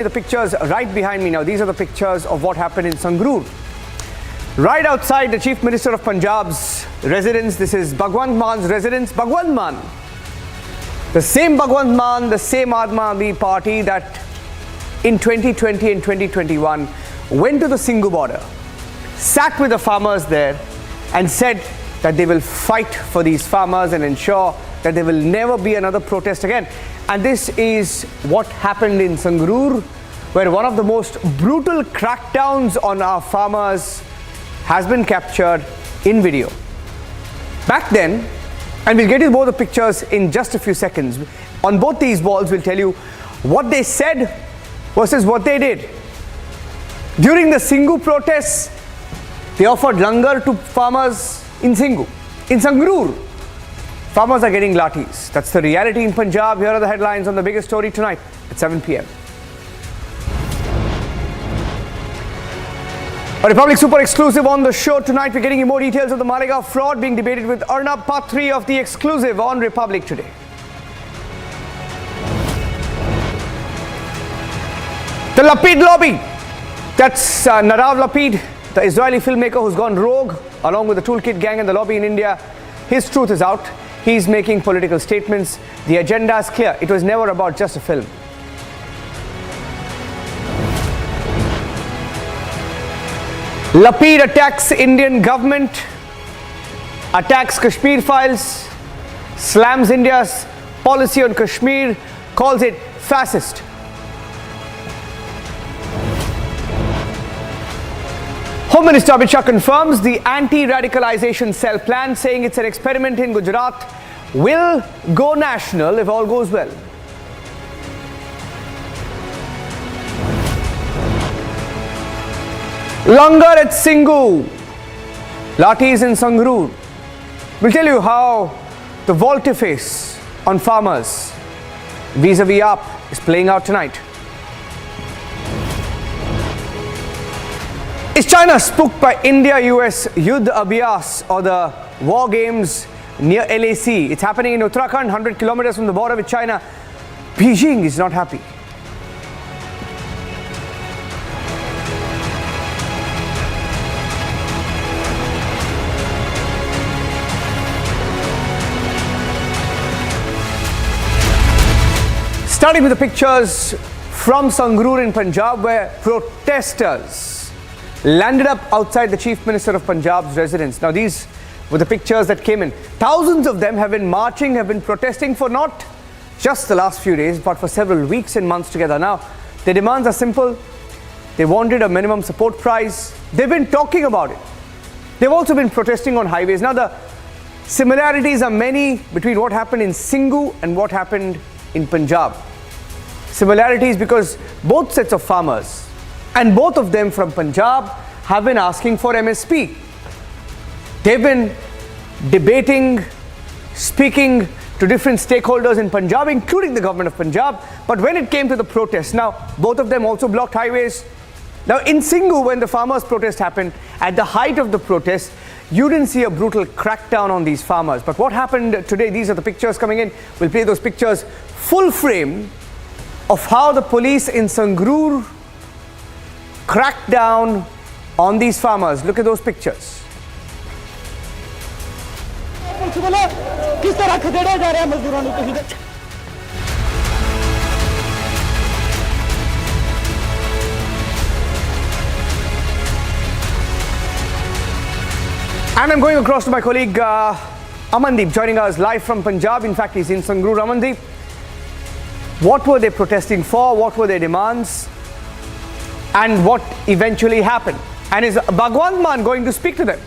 The pictures right behind me now, these are the pictures of what happened in Sangrur. Right outside the Chief Minister of Punjab's residence, this is Bhagwant Man's residence. Bhagwant Man, the same Bhagwant Man, the same Aadmi party that in 2020 and 2021 went to the Singhu border, sat with the farmers there and said that they will fight for these farmers and ensure that there will never be another protest again. And this is what happened in Sangrur, where one of the most brutal crackdowns on our farmers has been captured in video. Back then, and we'll get you both the pictures in just a few seconds, on both these walls we'll tell you what they said versus what they did. During the Singhu protests, they offered Langar to farmers in Singhu. In Sangrur, farmers are getting Lathis. That's the reality in Punjab. Here are the headlines on the biggest story tonight at 7 p.m. A Republic Super exclusive on the show tonight. We're getting you more details of the Malegaon fraud being debated with Arnab, part 3 of the exclusive on Republic today. The Lapid lobby. That's Nadav Lapid, the Israeli filmmaker who's gone rogue along with the Toolkit gang and the lobby in India. His truth is out. He's making political statements. The agenda is clear. It was never about just a film. Lapid attacks Indian government, attacks Kashmir files, slams India's policy on Kashmir, calls it fascist. Home Minister Amit Shah confirms the anti-radicalization cell plan, saying it's an experiment in Gujarat, will go national if all goes well. Langar at Singhu, Lathis in Sangrur. We'll tell you how the volte-face on farmers vis-a-vis AAP is playing out tonight. Is China spooked by India-US Yudh Abhyas or the war games near LAC? It's happening in Uttarakhand, 100 kilometers from the border with China. Beijing is not happy. Starting with the pictures from Sangrur in Punjab, where protesters landed up outside the Chief Minister of Punjab's residence. Now, these were the pictures that came in. Thousands of them have been marching, have been protesting for not just the last few days, but for several weeks and months together. Now, their demands are simple. They wanted a minimum support price. They've been talking about it. They've also been protesting on highways. Now, the similarities are many between what happened in Singhu and what happened in Punjab. Similarities because both sets of farmers, and both of them from Punjab, have been asking for MSP. They've been debating, speaking to different stakeholders in Punjab, including the government of Punjab. But when it came to the protest, now both of them also blocked highways. Now in Singhu, when the farmers' protest happened, at the height of the protest, you didn't see a brutal crackdown on these farmers. But what happened today, these are the pictures coming in. We'll play those pictures full frame of how the police in Sangrur cracked down on these farmers. Look at those pictures. And I'm going across to my colleague Amandeep, joining us live from Punjab. In fact, he's in Sangrur. Amandeep, what were they protesting for? What were their demands? And what eventually happened? And is Bhagwant Man going to speak to them?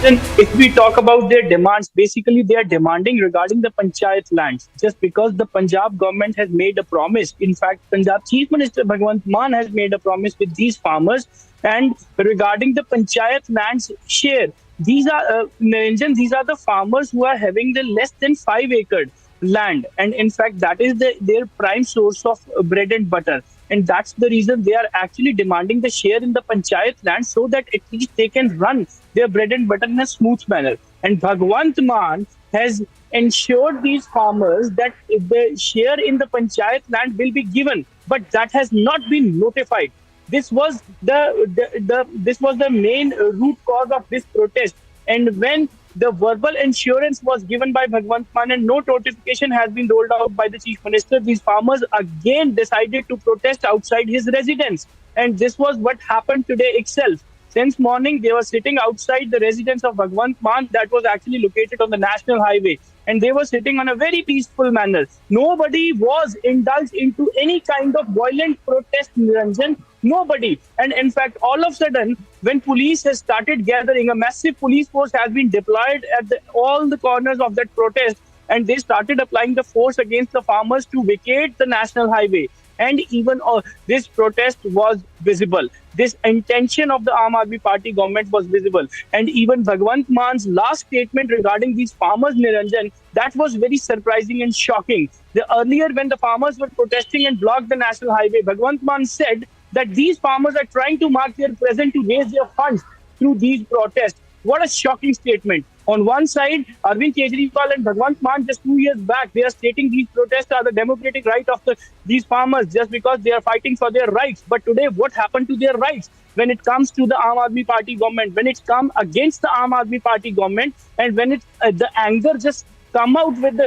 And if we talk about their demands, basically they are demanding regarding the Panchayat lands. Just because the Punjab government has made a promise, in fact, Punjab Chief Minister Bhagwant Man has made a promise with these farmers, and regarding the Panchayat lands share, these are these are the farmers who are having the less than 5-acre land, and in fact that is their prime source of bread and butter. And that's the reason they are actually demanding the share in the Panchayat land, so that at least they can run their bread and butter in a smooth manner. And Bhagwant Mann has ensured these farmers that the share in the panchayat land will be given, but that has not been notified. This was the main root cause of this protest. And when the verbal assurance was given by Bhagwant Mann and no notification has been rolled out by the Chief Minister, these farmers again decided to protest outside his residence. And this was what happened today itself. Since morning, they were sitting outside the residence of Bhagwant Mann that was actually located on the national highway. And they were sitting on a very peaceful manner. Nobody was indulged into any kind of violent protest, Niranjan. Nobody. And in fact, all of a sudden, when police has started gathering, a massive police force has been deployed at all the corners of that protest. And they started applying the force against the farmers to vacate the national highway. And even this protest was visible. This intention of the Aam Aadmi Party government was visible. And even Bhagwant Mann's last statement regarding these farmers, Niranjan, that was very surprising and shocking. Earlier, when the farmers were protesting and blocked the national highway, Bhagwant Mann said that these farmers are trying to mark their presence to raise their funds through these protests. What a shocking statement. On one side, Arvind Kejriwal and Bhagwant Mann just 2 years back, they are stating these protests are the democratic right of these farmers just because they are fighting for their rights. But today, what happened to their rights when it comes to the Aam Aadmi Party government, when it comes against the Aam Aadmi Party government, and when the anger just come out with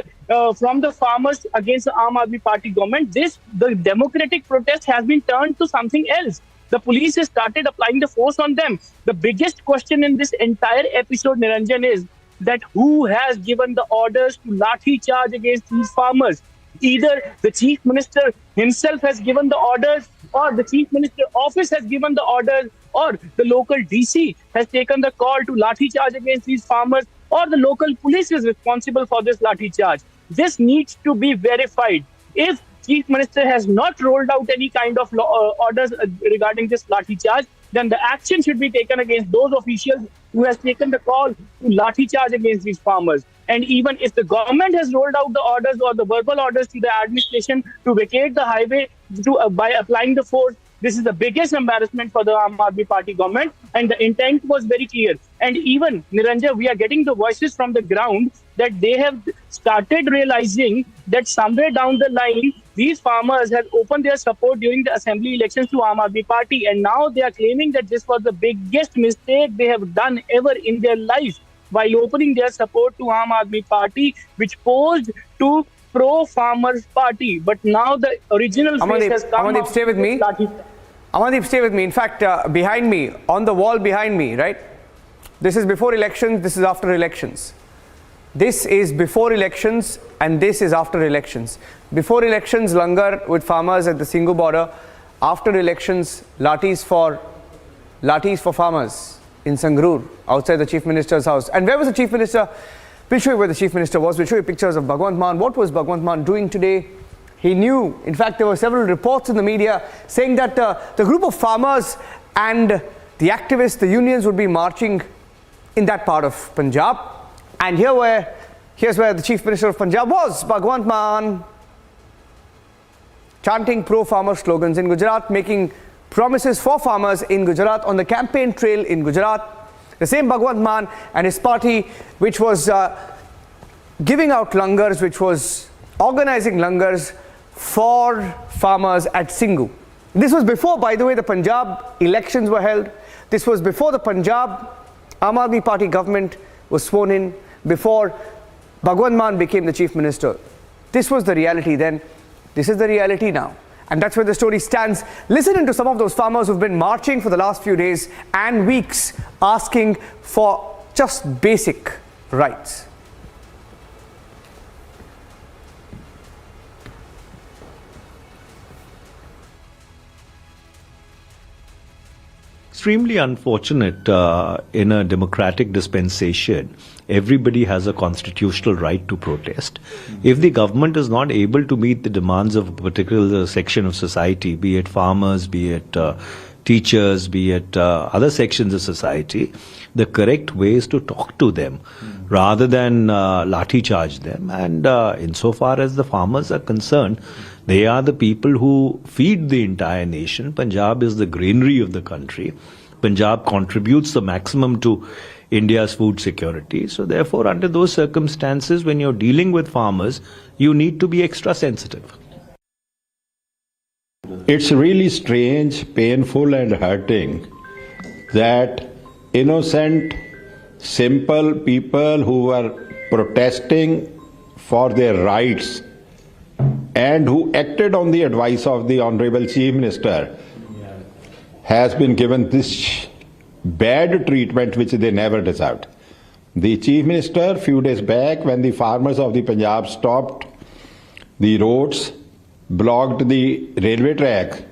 from the farmers against the Aam Aadmi Party government, the democratic protest has been turned to something else. The police has started applying the force on them. The biggest question in this entire episode, Niranjan, is that who has given the orders to lathi charge against these farmers? Either the Chief Minister himself has given the orders, or the Chief Minister office has given the orders, or the local DC has taken the call to lathi charge against these farmers, or the local police is responsible for this lathi charge. This needs to be verified. If Chief Minister has not rolled out any kind of orders regarding this lathi charge, then the action should be taken against those officials who has taken the call to lathi charge against these farmers. And even if the government has rolled out the orders or the verbal orders to the administration to vacate the highway by applying the force, this is the biggest embarrassment for the Aam Aadmi Party government, and the intent was very clear. And even, Niranja, we are getting the voices from the ground that they have started realizing that somewhere down the line, these farmers have opened their support during the assembly elections to Aam Aadmi Party, and now they are claiming that this was the biggest mistake they have done ever in their life while opening their support to Aam Aadmi Party, which posed to pro-farmers party. But now the original face has come. Amandeep, stay with me. Amandeep, stay with me. In fact, behind me, on the wall behind me, right? This is before elections, this is after elections. This is before elections and this is after elections. Before elections, Langar with farmers at the Singhu border. After elections, Lathis for farmers in Sangrur, outside the Chief Minister's house. And where was the Chief Minister? We'll show you where the Chief Minister was. We'll show you pictures of Bhagwant Mann. What was Bhagwant Mann doing today? He knew. In fact, there were several reports in the media saying that the group of farmers and the activists, the unions would be marching in that part of Punjab. And here's where the Chief Minister of Punjab was, Bhagwant Mann, chanting pro-farmer slogans in Gujarat, making promises for farmers in Gujarat on the campaign trail in Gujarat. The same Bhagwant Mann and his party, which was giving out langars, which was organizing langars for farmers at Singhu. This was before, by the way, the Punjab elections were held. This was before the Punjab Aam Aadmi Party government was sworn in, before Bhagwant Mann became the Chief Minister. This was the reality then. This is the reality now. And that's where the story stands. Listen to some of those farmers who've been marching for the last few days and weeks, asking for just basic rights. Extremely unfortunate in a democratic dispensation. Everybody has a constitutional right to protest. If the government is not able to meet the demands of a particular section of society, be it farmers, be it teachers, be it other sections of society, the correct way is to talk to them rather than lathi charge them. And insofar as the farmers are concerned, they are the people who feed the entire nation. Punjab is the granary of the country. Punjab contributes the maximum to India's food security. So therefore, under those circumstances, when you're dealing with farmers, you need to be extra sensitive. It's really strange, painful and hurting that innocent, simple people who were protesting for their rights and who acted on the advice of the Honorable Chief Minister has been given this bad treatment which they never deserved. The Chief Minister, few days back, when the farmers of the Punjab stopped the roads, blocked the railway track,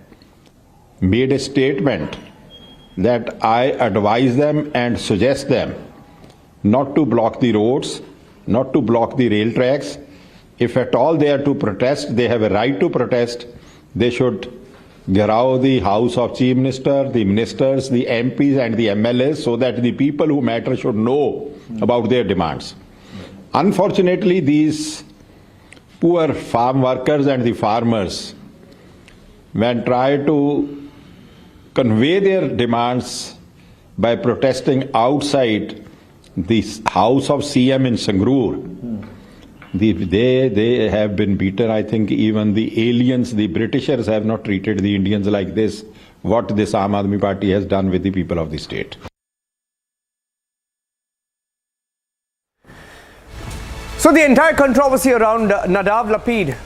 made a statement that I advise them and suggest them not to block the roads, not to block the rail tracks. If at all they are to protest, they have a right to protest. They should gheraw the House of Chief Minister, the ministers, the MPs and the MLAs so that the people who matter should know about their demands. Unfortunately, these poor farm workers and the farmers, when tried to convey their demands by protesting outside the house of CM in Sangrur, they have been beaten. I think even the aliens, the Britishers have not treated the Indians like this, what this Aam Aadmi Party has done with the people of the state. So the entire controversy around Nadav Lapid,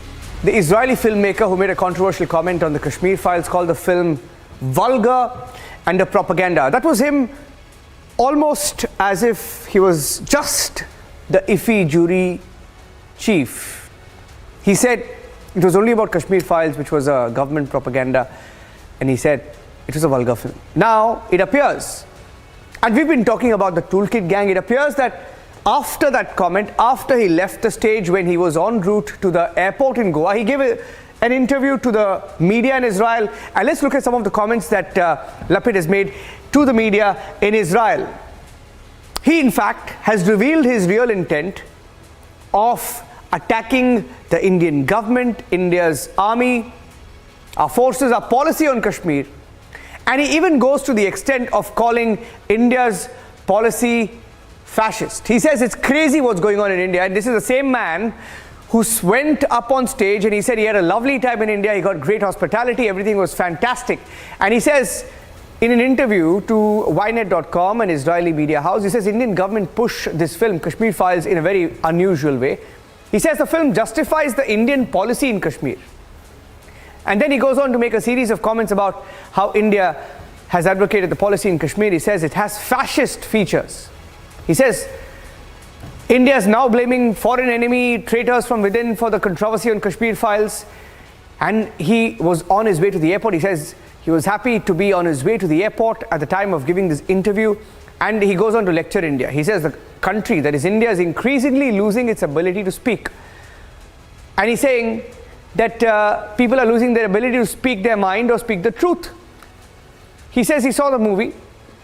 the Israeli filmmaker who made a controversial comment on the Kashmir files, called the film vulgar and a propaganda. That was him almost as if he was just the IFI jury chief. He said it was only about Kashmir files, which was a government propaganda, and he said it was a vulgar film. Now it appears, and we've been talking about the Toolkit gang, it appears that after that comment, after he left the stage when he was en route to the airport in Goa, he gave an interview to the media in Israel. And let's look at some of the comments that Lapid has made to the media in Israel. He in fact has revealed his real intent of attacking the Indian government, India's army, our forces, our policy on Kashmir. And he even goes to the extent of calling India's policy fascist. He says it's crazy what's going on in India. And this is the same man who went up on stage and he said he had a lovely time in India, he got great hospitality, everything was fantastic. And he says in an interview to ynet.com, an Israeli media house, he says Indian government push this film, Kashmir Files, in a very unusual way. He says the film justifies the Indian policy in Kashmir. And then he goes on to make a series of comments about how India has advocated the policy in Kashmir. He says it has fascist features. He says India is now blaming foreign enemy traitors from within for the controversy on Kashmir Files. And he was on his way to the airport. He says he was happy to be on his way to the airport at the time of giving this interview. And he goes on to lecture India. He says the country, that is India, is increasingly losing its ability to speak. And he's saying that people are losing their ability to speak their mind or speak the truth. He says he saw the movie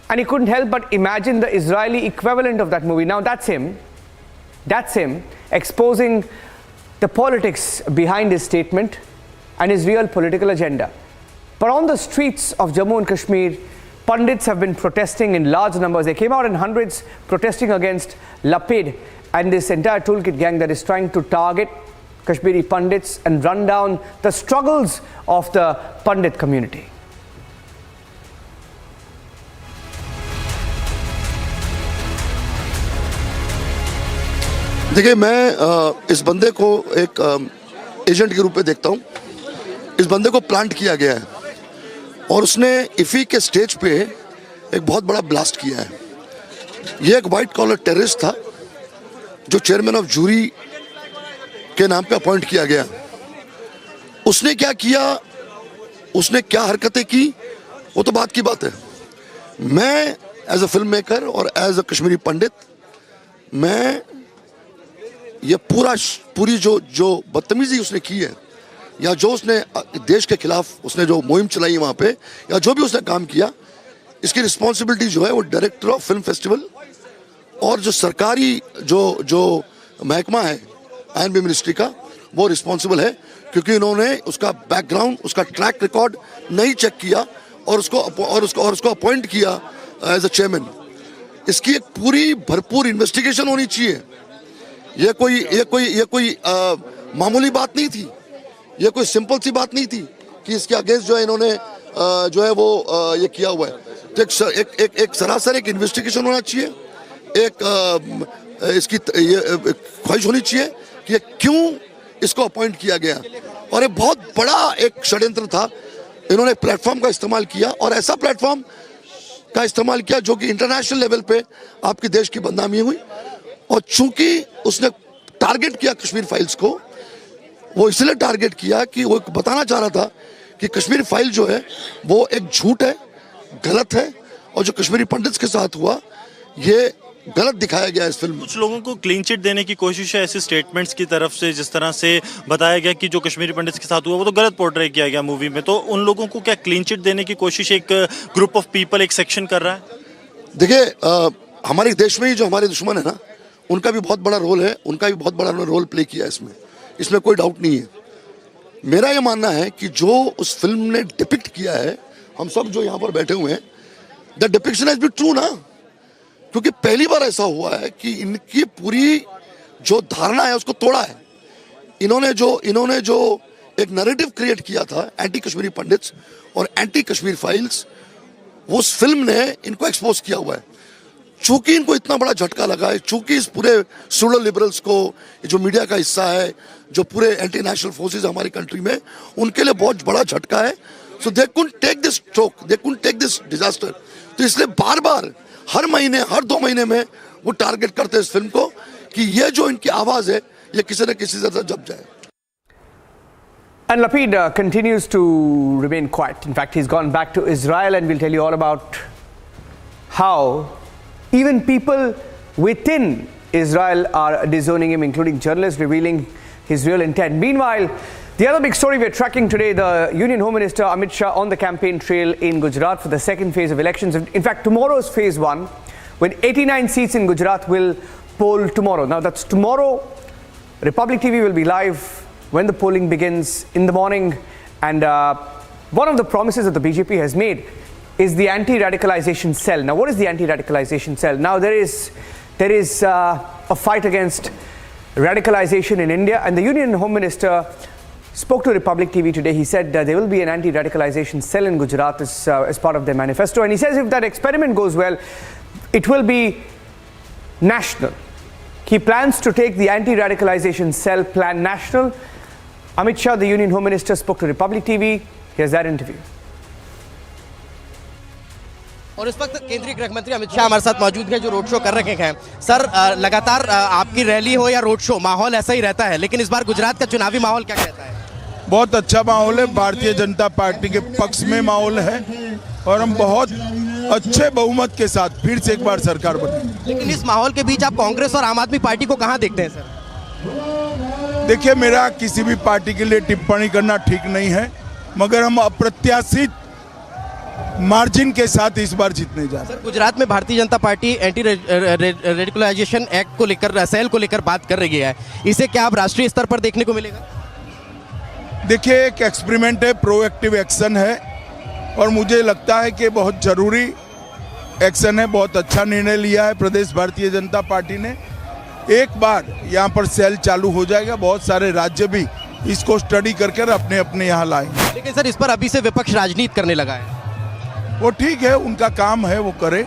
and he couldn't help but imagine the Israeli equivalent of that movie. Now that's him exposing the politics behind his statement and his real political agenda. But on the streets of Jammu and Kashmir, pundits have been protesting in large numbers. They came out in hundreds protesting against Lapid and this entire Toolkit gang that is trying to target Kashmiri pundits and run down the struggles of the pundit community. देखिए, मैं इस बंदे को एक agent के रूप में देखता हूँ. इस बंदे को प्लांट किया गया है और उसने इफी के स्टेज पे एक बहुत बड़ा ब्लास्ट किया है. ये एक वाइट कॉलर टेररिस्ट था जो चेयरमैन ऑफ जूरी के नाम पे अपॉइंट किया गया. उसने क्या किया, उसने क्या हरकतें की, वो तो बात की बात है. मैं एज अ फिल्म मेकर और एज अ कश्मीरी पंडित, मैं ये पूरी जो बदतमीजी उसने की है या जो उसने देश के खिलाफ उसने जो मुहिम चलाई वहाँ पे या जो भी उसने काम किया, इसकी रिस्पॉन्सिबिलिटी जो है वो डायरेक्टर ऑफ फिल्म फेस्टिवल और जो सरकारी जो महकमा है आईएनबी मिनिस्ट्री का, वो रिस्पॉन्सिबल है, क्योंकि इन्होंने उसका बैकग्राउंड, उसका ट्रैक रिकॉर्ड नहीं चेक किया और उसको अपॉइंट किया एज अ चेयरमैन. इसकी एक पूरी भरपूर इन्वेस्टिगेशन होनी चाहिए। ये कोई मामूली बात नहीं थी, ये कोई सिंपल सी बात नहीं थी कि इसके अगेंस्ट जो है इन्होंने जो है वो ये किया हुआ है। तो एक सरासर एक इन्वेस्टिगेशन होना चाहिए, एक इसकी ये ख्वाहिश होनी चाहिए कि ये क्यों इसको अपॉइंट किया गया। और ये बहुत बड़ा एक षड्यंत्र था। इन्होंने प्लेटफॉर्म का इस्तेमाल किया और ऐसा प्लेटफॉर्म का इस्तेमाल किया जो कि इंटरनेशनल लेवल पे आपके देश की बदनामी हुई। और चूंकि उसने टारगेट किया कश्मीर फाइल्स को, वो इसलिए टारगेट किया कि वो बताना चाह रहा था कि कश्मीर फाइल जो है वो एक झूठ है, गलत है, और जो कश्मीरी पंडित्स के साथ हुआ ये गलत दिखाया गया इस फिल्म में। कुछ लोगों को क्लीन चिट देने की कोशिश है ऐसे स्टेटमेंट्स की तरफ से, जिस तरह से बताया गया कि जो कश्मीरी पंडित्स के साथ हुआ वो तो गलत पोर्ट्रे किया गया मूवी में, तो उन लोगों को क्या क्लीन चिट देने की कोशिश एक ग्रुप ऑफ पीपल, एक सेक्शन कर रहा है? देखिए, हमारे देश में ही जो हमारे दुश्मन है ना, उनका भी बहुत बड़ा रोल है, उनका भी बहुत बड़ा रोल प्ले किया इसमें कोई डाउट नहीं है। मेरा ये मानना है कि जो उस फिल्म ने डिपिक्ट किया है, हम सब जो यहाँ पर बैठे हुए हैं, the depiction has been true ना, क्योंकि पहली बार ऐसा हुआ है कि इनकी पूरी जो धारणा है उसको तोड़ा है। इन्होंने जो एक नैरेटिव क्रिएट किया था एंटी कश्मीरी पंडित्स और एंटी कश्मीर फाइल्स, वो उस फिल्म ने इनको एक्सपोज किया हुआ है। चूंकि इनको इतना बड़ा झटका लगा है, चूंकि इस पूरे सूडो लिबरल्स को, जो मीडिया का हिस्सा है, जो पूरे एंटी नेशनल फोर्सेस हमारी कंट्री में, उनके लिए बहुत बड़ा झटका है। So they couldn't take this stroke, they couldn't take this disaster. तो इसलिए बार बार हर महीने, हर 2 महीने में वो टारगेट करते हैं इस फिल्म को कि ये जो इनकी आवाज है ये किसी न किसी तरह जब जाए। And Lapid continues to remain quiet. In fact, he's gone back to Israel, and we'll tell you all about how even people within Israel are disowning him, including journalists, revealing his real intent. Meanwhile, the other big story we're tracking today, the Union Home Minister Amit Shah on the campaign trail in Gujarat for the second phase of elections. In fact, tomorrow's phase 1, when 89 seats in Gujarat will poll tomorrow. Now, that's tomorrow. Republic TV will be live when the polling begins in the morning. And one of the promises that the BJP has made is the anti-radicalization cell. Now, what is the anti-radicalization cell? Now, there is a fight against radicalization in India, and the Union Home Minister spoke to Republic TV today. He said there will be an anti-radicalization cell in Gujarat as part of their manifesto, and he says if that experiment goes well, it will be national. He plans to take the anti-radicalization cell plan national. Amit Shah, the Union Home Minister, spoke to Republic TV. Here's that interview. और इस वक्त केंद्रीय गृह मंत्री अमित शाह हमारे साथ मौजूद हैं, जो रोड शो कर रहे हैं। सर, लगातार आपकी रैली हो या रोड शो, माहौल ऐसा ही रहता है, लेकिन इस बार गुजरात का चुनावी माहौल क्या कहता है? बहुत अच्छा माहौल है, भारतीय जनता पार्टी के पक्ष में माहौल है और हम बहुत अच्छे बहुमत के साथ फिर से एक बार सरकार बनेंगे। लेकिन इस माहौल के बीच आप कांग्रेस और आम आदमी पार्टी को कहां देखते हैं सर? देखिए, मेरा किसी भी पार्टी के लिए टिप्पणी करना ठीक नहीं है, मगर हम अप्रत्याशित मार्जिन के साथ इस बार जीतने जा रहे हैं। गुजरात में Bharatiya Janata party anti radicalisation act को लेकर, सेल को लेकर बात कर रही है, इसे क्या अब राष्ट्रीय स्तर पर देखने को मिलेगा? देखिए, एक एक्सपेरिमेंट है, प्रोएक्टिव एक्शन है और मुझे लगता है कि बहुत जरूरी एक्शन है। बहुत अच्छा निर्णय लिया है प्रदेश भारतीय जनता पार्टी ने। एक बार यहाँ पर सेल चालू हो जाएगा, बहुत सारे राज्य भी इसको स्टडी करके अपने अपने यहाँ लाएंगे। लेकिन सर, इस पर अभी से विपक्ष राजनीति करने लगा है। वो ठीक है, उनका काम है, वो करे,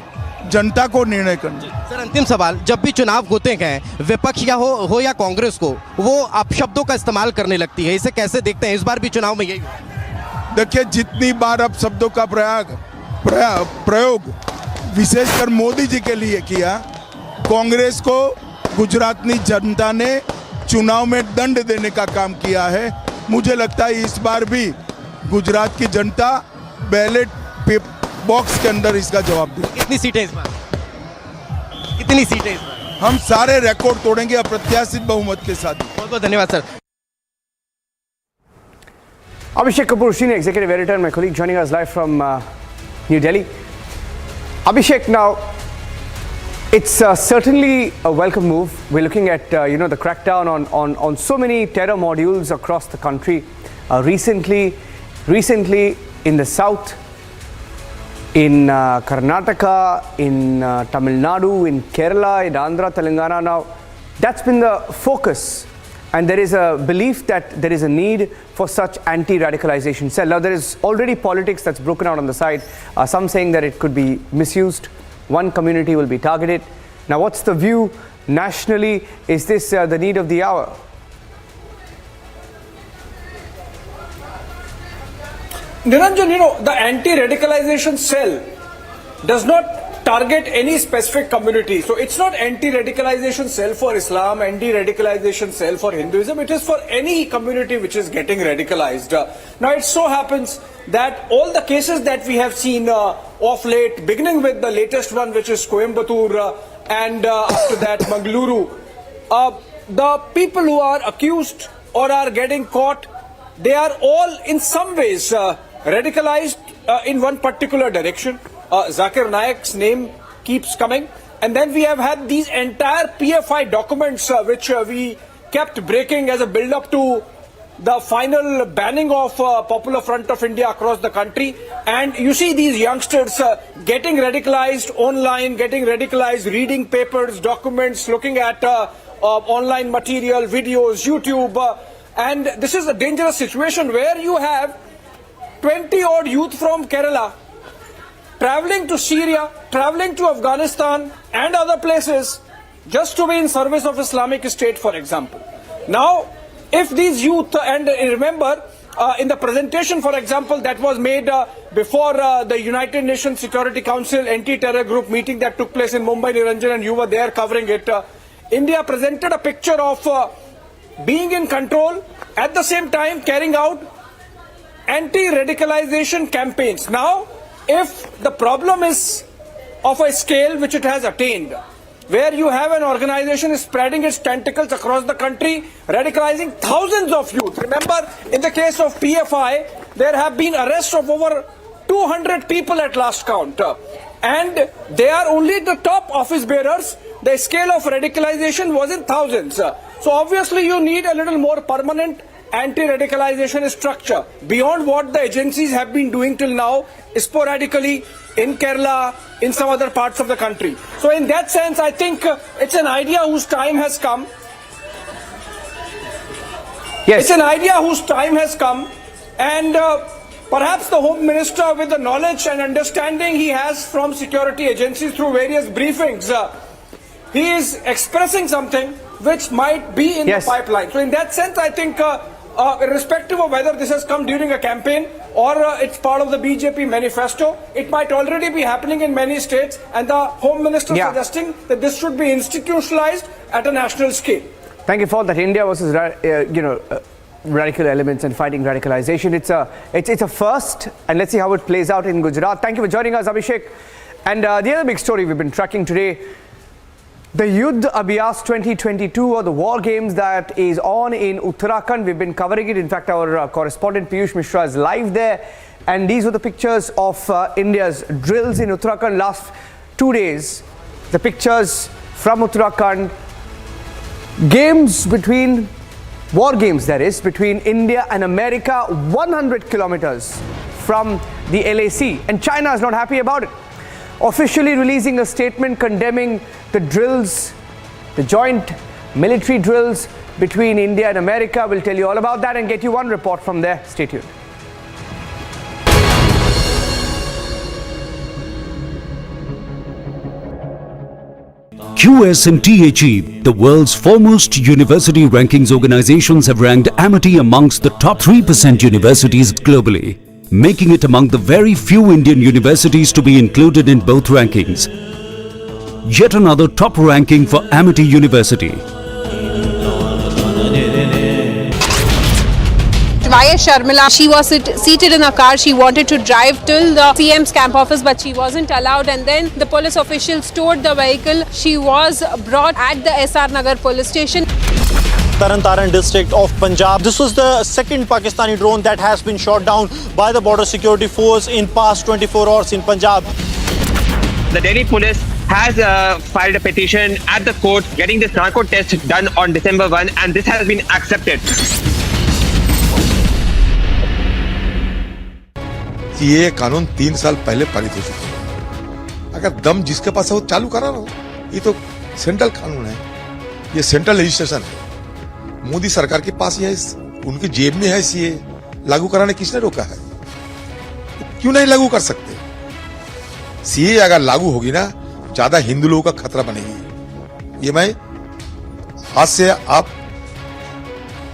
जनता को निर्णय करना। सर, अंतिम सवाल, जब भी चुनाव होते हैं, विपक्ष या हो या कांग्रेस को, वो अपशब्दों का इस्तेमाल करने लगती है, इसे कैसे देखते हैं? इस बार भी चुनाव में यही देखिए, जितनी बार अपशब्दों का प्रयोग विशेषकर मोदी जी के लिए किया, कांग्रेस को गुजरात की जनता ने चुनाव में दंड देने का काम किया है। मुझे लगता है इस बार भी गुजरात की जनता बैलेट बॉक्स के अंदर इसका जवाब देगी। कितनी सीटें इस बार? कितनी सीटें इस बार? हम सारे रिकॉर्ड तोड़ेंगे अप्रत्याशित बहुमत के साथ। बहुत बहुत धन्यवाद sir. Abhishek Kapoor, Senior Executive Editor, my colleague, joining us live from New Delhi. Abhishek, now it's certainly a welcome move. We're looking at the crackdown on so many terror modules across the country. Recently in the south, in Karnataka, in Tamil Nadu, in Kerala, in Andhra, Telangana. Now, that's been the focus. And there is a belief that there is a need for such anti-radicalization cell. Now, there is already politics that's broken out on the side. Some saying that it could be misused. One community will be targeted. Now, what's the view nationally? Is this the need of the hour? Niranjan, the anti-radicalization cell does not target any specific community. So it's not anti-radicalization cell for Islam, anti-radicalization cell for Hinduism. It is for any community which is getting radicalized. Now it so happens that all the cases that we have seen of late, beginning with the latest one, which is Coimbatore, and after that Mangaluru, the people who are accused or are getting caught, they are all in some ways radicalized in one particular direction. Zakir Naik's name keeps coming, and then we have had these entire PFI documents which we kept breaking as a build-up to the final banning of Popular Front of India across the country. And you see these youngsters getting radicalized online, getting radicalized, reading papers, documents, looking at online material, videos, YouTube. And this is a dangerous situation where you have 20-odd youth from Kerala traveling to Syria, traveling to Afghanistan and other places just to be in service of Islamic State, for example. Now, if these youth, and remember, in the presentation, for example, that was made before the United Nations Security Council anti-terror group meeting that took place in Mumbai, Niranjan, and you were there covering it, India presented a picture of being in control, at the same time carrying out anti-radicalization campaigns. Now, if the problem is of a scale which it has attained, where you have an organization spreading its tentacles across the country, radicalizing thousands of youth. Remember, in the case of PFI, there have been arrests of over 200 people at last count. And they are only the top office bearers. The scale of radicalization was in thousands. So obviously you need a little more permanent anti-radicalization structure beyond what the agencies have been doing till now, sporadically in Kerala, in some other parts of the country. So in that sense, I think it's an idea whose time has come. Yes. It's an idea whose time has come, and perhaps the Home Minister, with the knowledge and understanding he has from security agencies through various briefings, he is expressing something which might be in the pipeline. So in that sense, I think irrespective of whether this has come during a campaign or it's part of the BJP manifesto, it might already be happening in many states, and the Home Minister suggesting that this should be institutionalized at a national scale. Thank you for that. India versus radical elements and fighting radicalization. It's a first, and let's see how it plays out in Gujarat. Thank you for joining us, Abhishek. And the other big story we've been tracking today, the Yuddh Abhyas 2022, or the war games that is on in Uttarakhand. We've been covering it. In fact, our correspondent Piyush Mishra is live there. And these were the pictures of India's drills in Uttarakhand last 2 days. The pictures from Uttarakhand. Games between, war games that is, between India and America, 100 kilometers from the LAC. And China is not happy about it, officially releasing a statement condemning the drills, the joint military drills between India and America. We'll tell you all about that and get you one report from there. Stay tuned. QS&THE, the world's foremost university rankings organizations, have ranked Amity amongst the top 3% universities globally, making it among the very few Indian universities to be included in both rankings. Yet another top ranking for Amity University. YS Sharmila, she was seated in a car. She wanted to drive till the CM's camp office, but she wasn't allowed, and then the police officials towed the vehicle. She was brought at the SR Nagar police station. Taran district of Punjab. This was the second Pakistani drone that has been shot down by the border security force in past 24 hours in Punjab. The Delhi police has filed a petition at the court getting this narco test done on December 1, and this has been accepted. कि ये कानून 3 साल पहले पारित हो चुका है। अगर दम जिसके पास है वो चालू करा लो। ये तो सेंट्रल कानून है, ये सेंट्रल लेजिस्लेशन है, मोदी सरकार के पास है, उनकी जेब में है। सीए लागू कराने किसने रोका है? क्यों नहीं लागू कर सकते? सीए अगर लागू होगी ना, ज्यादा हिंदू लोगों का खतरा बनेगी। ये मैं आज से आप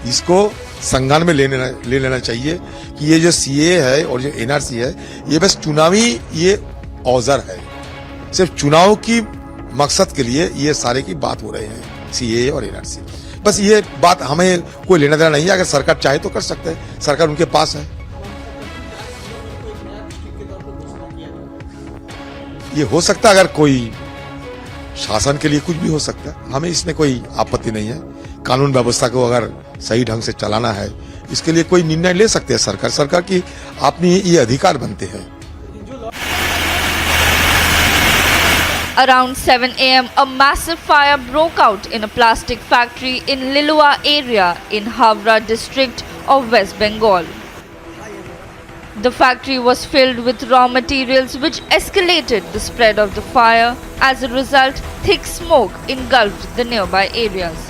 इसको संज्ञान में ले लेना चाहिए कि ये जो सीए है और जो एनआरसी है, ये बस चुनावी ये औजार है। सिर्फ चुनाव की मकसद के लिए ये सारे की बात हो रहे हैं, सीए और एनआरसी। बस ये बात हमें कोई लेना देना नहीं है। अगर सरकार चाहे तो कर सकते हैं, सरकार उनके पास है। ये हो सकता है, अगर कोई शासन के लिए कुछ भी हो सकता है, हमें इसमें कोई आपत्ति नहीं है। कानून व्यवस्था को अगर सही ढंग से चलाना है, इसके लिए कोई निर्णय ले सकते हैं सरकार की अपनी ये अधिकार बनते हैं। Around 7 a.m., a massive fire broke out in a plastic factory in Lilua area in Havra district of West Bengal. The factory was filled with raw materials which escalated the spread of the fire. As a result, thick smoke engulfed the nearby areas.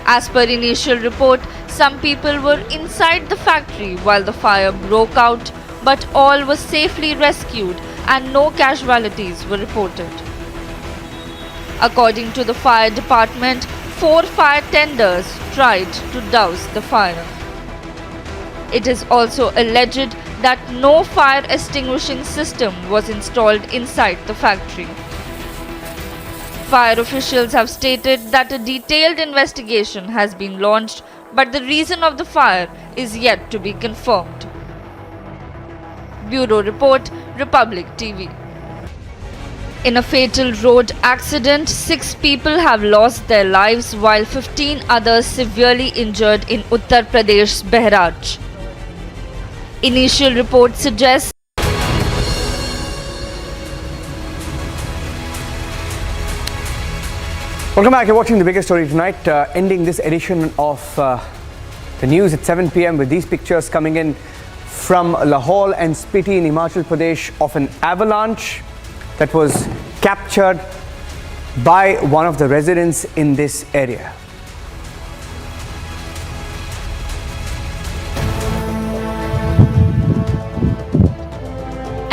As per initial report, some people were inside the factory while the fire broke out, but all were safely rescued and no casualties were reported. According to the fire department, 4 fire tenders tried to douse the fire. It is also alleged that no fire extinguishing system was installed inside the factory. Fire officials have stated that a detailed investigation has been launched, but the reason of the fire is yet to be confirmed. Bureau Report, Republic TV. In a fatal road accident, 6 people have lost their lives while 15 others severely injured in Uttar Pradesh's Behraj. Initial report suggests Welcome back. You're watching the biggest story tonight, ending this edition of the news at 7 p.m. with these pictures coming in from Lahore and Spiti in Himachal Pradesh of an avalanche that was captured by one of the residents in this area.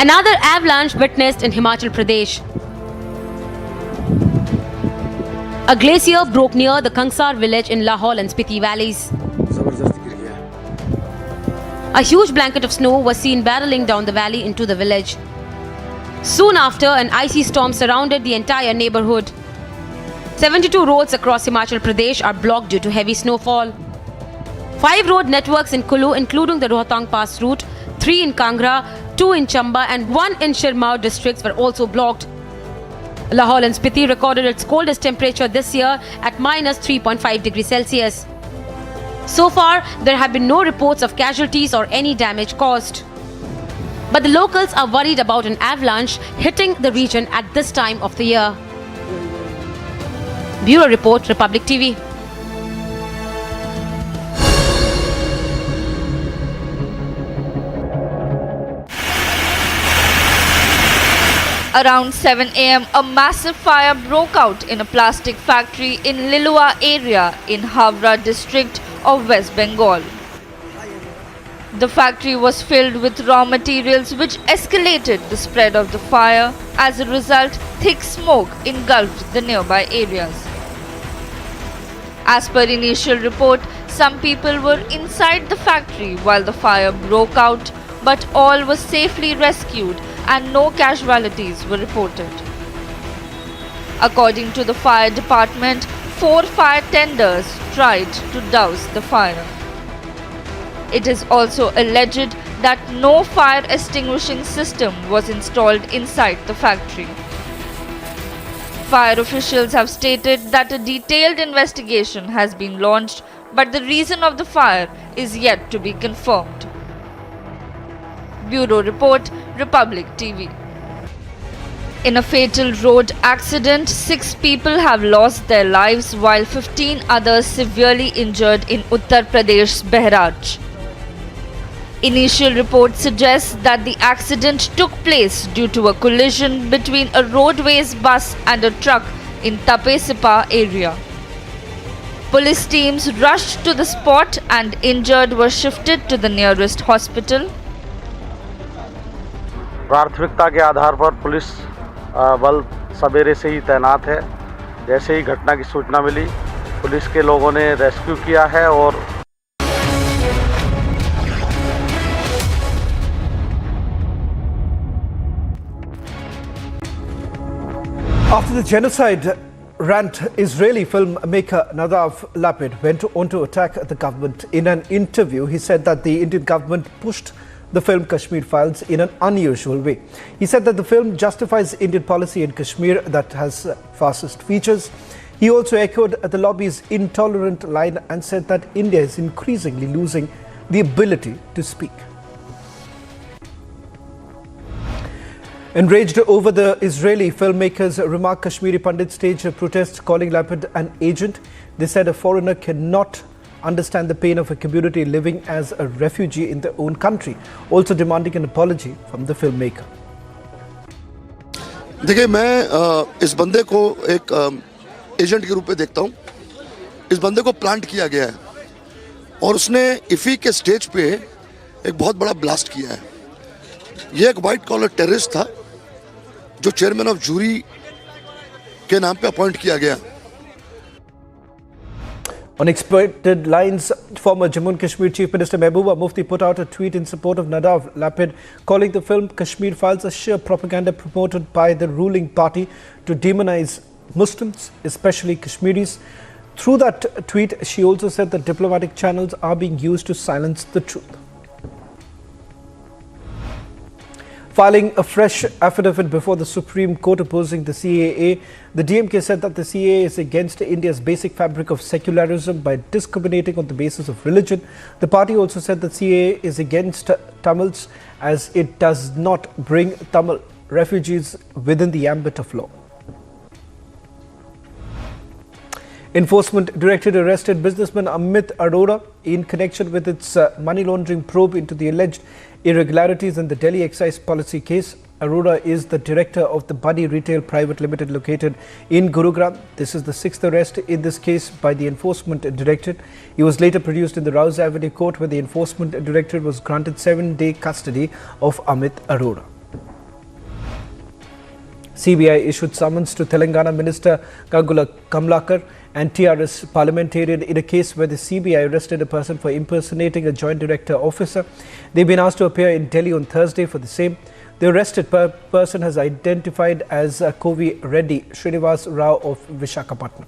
Another avalanche witnessed in Himachal Pradesh. A glacier broke near the Kangsar village in Lahore and Spiti valleys. A huge blanket of snow was seen barreling down the valley into the village. Soon after, an icy storm surrounded the entire neighborhood. 72 roads across Himachal Pradesh are blocked due to heavy snowfall. 5 road networks in Kulu, including the Rohtang Pass route, 3 in Kangra, 2 in Chamba and 1 in Shirmaur districts were also blocked. Lahore and Spiti recorded its coldest temperature this year at minus 3.5 degrees Celsius. So far, there have been no reports of casualties or any damage caused. But the locals are worried about an avalanche hitting the region at this time of the year. Bureau Report, Republic TV. Around 7 a.m., a massive fire broke out in a plastic factory in Lilua area in Havra district of West Bengal. The factory was filled with raw materials which escalated the spread of the fire. As a result, thick smoke engulfed the nearby areas. As per initial report, some people were inside the factory while the fire broke out, but all were safely rescued and no casualties were reported. According to the fire department, 4 fire tenders tried to douse the fire. It is also alleged that no fire extinguishing system was installed inside the factory. Fire officials have stated that a detailed investigation has been launched, but the reason of the fire is yet to be confirmed. Bureau Report, Republic TV. In a fatal road accident, 6 people have lost their lives while 15 others severely injured in Uttar Pradesh's Behraj. Initial reports suggest that the accident took place due to a collision between a roadways bus and a truck in Tapesipa area. Police teams rushed to the spot and injured were shifted to the nearest hospital. प्राथमिकता के आधार पर police बल सवेरे से ही तैनात है। जैसे ही घटना की सूचना मिली, पुलिस के लोगों ने रेस्क्यू किया है और After the genocide rant, Israeli filmmaker Nadav Lapid went on to attack the government. In an interview, he said that the Indian government pushed the film Kashmir Files in an unusual way. He said that the film justifies Indian policy in Kashmir that has fascist features. He also echoed the lobby's intolerant line and said that India is increasingly losing the ability to speak. Enraged over the Israeli filmmaker's remark, Kashmiri pundits staged a protest calling Lapid an agent. They said a foreigner cannot understand the pain of a community living as a refugee in their own country, also demanding an apology from the filmmaker. देखिए, मैं इस बंदे को एक agent के रूप में देखता हूँ। इस बंदे को प्लांट किया गया है और उसने इफी के स्टेज पे एक बहुत बड़ा ब्लास्ट किया है। ये एक वाइट कॉलर टेररिस्ट था जो चेयरमैन ऑफ जूरी के नाम पे अपॉइंट किया गया। Unexpected lines, former Jammu and Kashmir Chief Minister Mehbooba Mufti put out a tweet in support of Nadav Lapid, calling the film Kashmir Files a sheer propaganda promoted by the ruling party to demonize Muslims, especially Kashmiris. Through that tweet, she also said that diplomatic channels are being used to silence the truth. Filing a fresh affidavit before the Supreme Court opposing the CAA, the DMK said that the CAA is against India's basic fabric of secularism by discriminating on the basis of religion. The party also said that CAA is against Tamils as it does not bring Tamil refugees within the ambit of law. Enforcement Directorate arrested businessman Amit Arora in connection with its money laundering probe into the alleged irregularities in the Delhi excise policy case. Arora is the director of the Buddy Retail Private Limited located in Gurugram. This is the sixth arrest in this case by the Enforcement Directorate. He was later produced in the Rouse Avenue court where the Enforcement Directorate was granted 7-day custody of Amit Arora. CBI issued summons to Telangana Minister Gangula Kamlakar and TRS parliamentarian in a case where the CBI arrested a person for impersonating a joint director officer. They've been asked to appear in Delhi on Thursday for the same. The arrested person has identified as Kovi Reddy Srinivas Rao of Vishakhapatnam.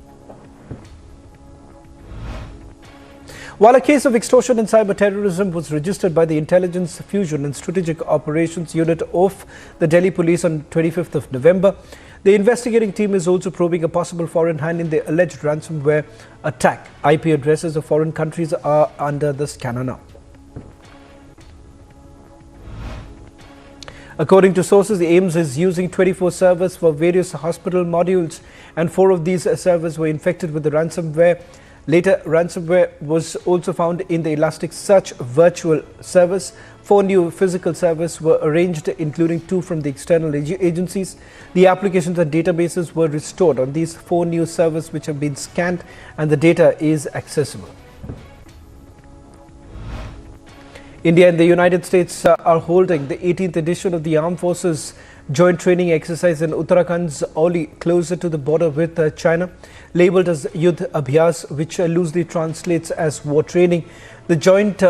While a case of extortion and cyber terrorism was registered by the Intelligence Fusion and Strategic Operations Unit of the Delhi Police on 25th of November, the investigating team is also probing a possible foreign hand in the alleged ransomware attack. IP addresses of foreign countries are under the scanner now. According to sources, the AIMS is using 24 servers for various hospital modules, and 4 of these servers were infected with the ransomware. Later, ransomware was also found in the Elasticsearch virtual servers. 4 new physical servers were arranged, including 2 from the external agencies. The applications and databases were restored on these 4 new servers, which have been scanned, and the data is accessible. India and the United States are holding the 18th edition of the Armed Forces Joint Training Exercise in Uttarakhand's Auli, closer to the border with China. Labelled as Yudh Abhyas, which loosely translates as war training, the joint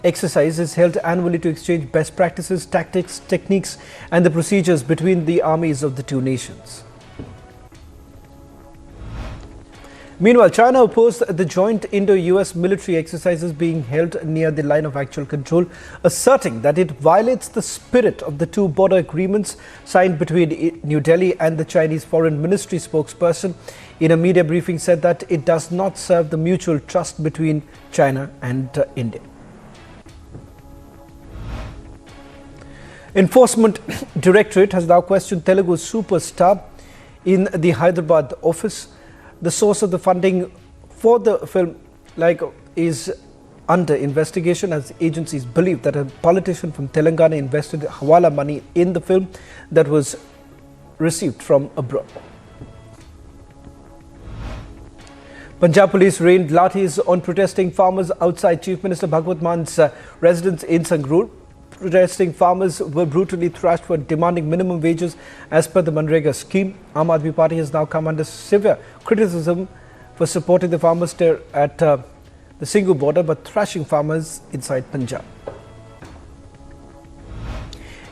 exercise is held annually to exchange best practices, tactics, techniques and the procedures between the armies of the two nations. Meanwhile, China opposed the joint Indo-US military exercises being held near the line of actual control, asserting that it violates the spirit of the 2 border agreements signed between New Delhi and the Chinese Foreign Ministry spokesperson in a media briefing said that it does not serve the mutual trust between China and India. Enforcement Directorate has now questioned Telugu superstar in the Hyderabad office. The source of the funding for the film is under investigation as agencies believe that a politician from Telangana invested hawala money in the film that was received from abroad. Punjab police rained Lathis on protesting farmers outside Chief Minister Bhagwant Mann's residence in Sangrur. Protesting farmers were brutally thrashed for demanding minimum wages as per the Manrega scheme. Aam Aadmi Party has now come under severe criticism for supporting the farmers there at the Singhu border but thrashing farmers inside Punjab.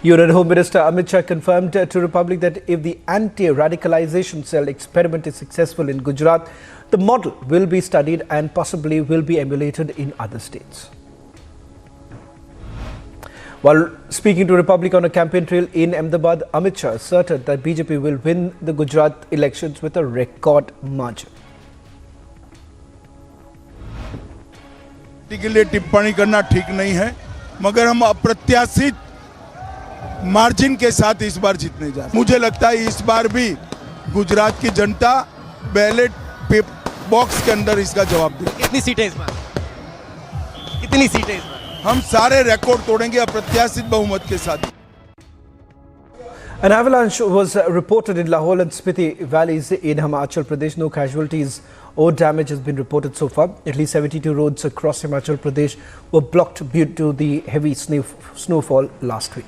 Union Home Minister Amit Shah confirmed to Republic that if the anti-radicalization cell experiment is successful in Gujarat, the model will be studied and possibly will be emulated in other states. While speaking to Republic on a campaign trail in Ahmedabad, Amit Shah asserted that BJP will win the Gujarat elections with a record margin. के लिए टिप्पणी करना ठीक नहीं है, मगर हम अप्रत्याशित मार्जिन के साथ इस बार जीतने जा रहे हैं। मुझे लगता है इस बार भी गुजरात की जनता बैलेट बॉक्स के अंदर इसका जवाब देगी। कितनी सीटें इस बार? कितनी सीटें इस बार? हम सारे रिकॉर्ड तोड़ेंगे अप्रत्याशित बहुमत के साथ। An avalanche was reported in Lahore and Spiti valleys in Himachal Pradesh. No casualties or damage has been reported so far. At least 72 roads across Himachal Pradesh were blocked due to the heavy snowfall last week.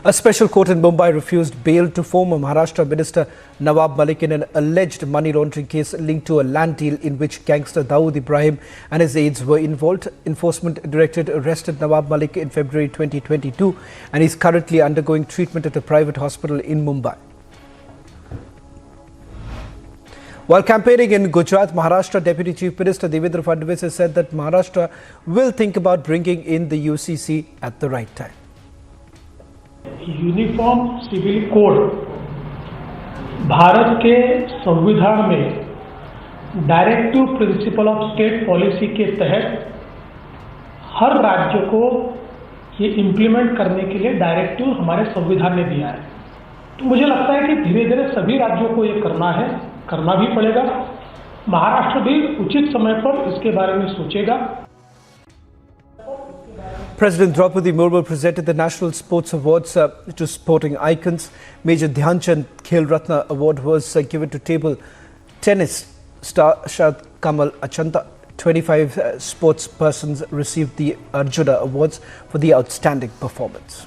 A special court in Mumbai refused bail to former Maharashtra Minister Nawab Malik in an alleged money laundering case linked to a land deal in which gangster Dawood Ibrahim and his aides were involved. Enforcement Directorate arrested Nawab Malik in February 2022 and is currently undergoing treatment at a private hospital in Mumbai. While campaigning in Gujarat, Maharashtra Deputy Chief Minister Devendra Fadnavis has said that Maharashtra will think about bringing in the UCC at the right time. Uniform civil code Bharat के संविधान में directive principle of state policy के तहत हर राज्य को ये implement करने के लिए डायरेक्टिव हमारे संविधान ने दिया है। तो मुझे लगता है कि धीरे धीरे सभी राज्यों को ये करना है, करना भी पड़ेगा। महाराष्ट्र भी उचित समय पर इसके बारे में सोचेगा। President Draupadi Murmu presented the National Sports Awards to sporting icons. Major Dhyan Chand Khel Ratna Award was given to table tennis star Shad Kamal Achanta. 25 sports persons received the Arjuna Awards for the outstanding performance.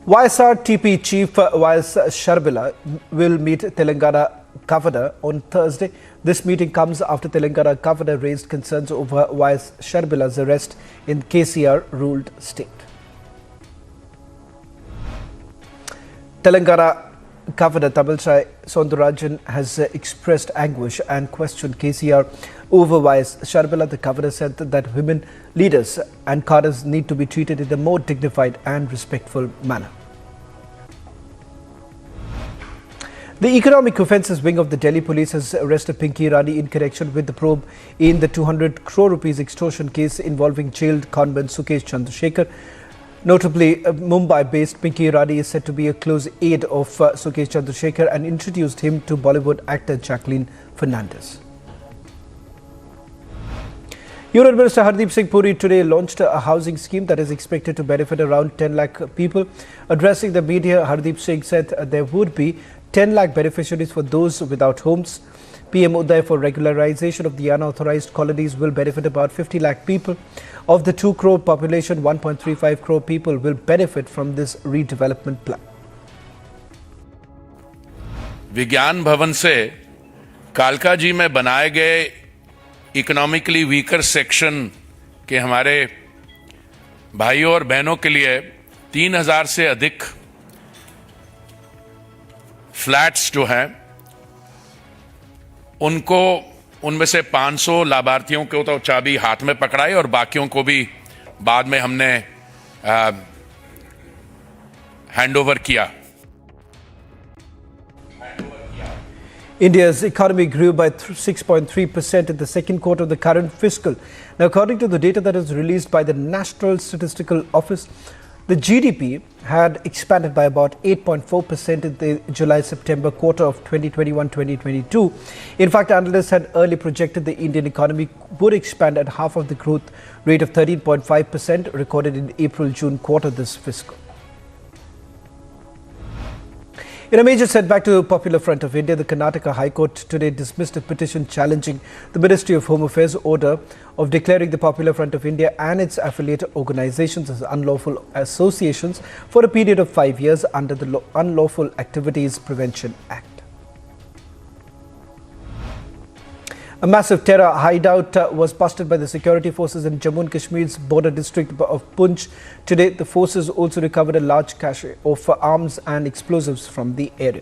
YSRTP Chief YS Sharbila will meet Telangana Governor on Thursday. This meeting comes after Telangana Governor raised concerns over YS Sharbila's arrest in KCR-ruled state. Telangana Governor Tamilsai Soundarajan has expressed anguish and questioned KCR over YS Sharbila. The governor said that women leaders and cadres need to be treated in a more dignified and respectful manner. The Economic Offences Wing of the Delhi Police has arrested Pinky Irani in connection with the probe in the 200 crore rupees extortion case involving jailed conman Sukesh Chandrasekhar. Notably, Mumbai-based Pinky Irani is said to be a close aide of Sukesh Chandrasekhar and introduced him to Bollywood actor Jacqueline Fernandez. Union Minister Hardeep Singh Puri today launched a housing scheme that is expected to benefit around 10 lakh people. Addressing the media, Hardeep Singh said there would be 10 lakh beneficiaries for those without homes. PM Uday for regularization of the unauthorized colonies will benefit about 50 lakh people. Of the 2 crore population, 1.35 crore people will benefit from this redevelopment plan. विज्ञान भवन से कालका जी में बनाए गए economically weaker section के हमारे भाइयों और बहनों के लिए 3000 से अधिक फ्लैट्स जो हैं उनको उनमें से 500 लाभार्थियों को तो चाबी हाथ में पकड़ाई और बाकियों को भी बाद में हमने हैंडओवर किया। India's economy grew by 6.3% in the second quarter of the current fiscal. Now, according to the data that is released by the National Statistical Office, The GDP had expanded by about 8.4% in the July-September quarter of 2021-2022. In fact, analysts had early projected the Indian economy would expand at half of the growth rate of 13.5% recorded in April-June quarter this fiscal. In a major setback to the Popular Front of India, the Karnataka High Court today dismissed a petition challenging the Ministry of Home Affairs' order of declaring the Popular Front of India and its affiliate organizations as unlawful associations for a period of 5 years under the Unlawful Activities Prevention Act. A massive terror hideout was busted by the security forces in Jammu and Kashmir's border district of Poonch. Today, the forces also recovered a large cache of arms and explosives from the area.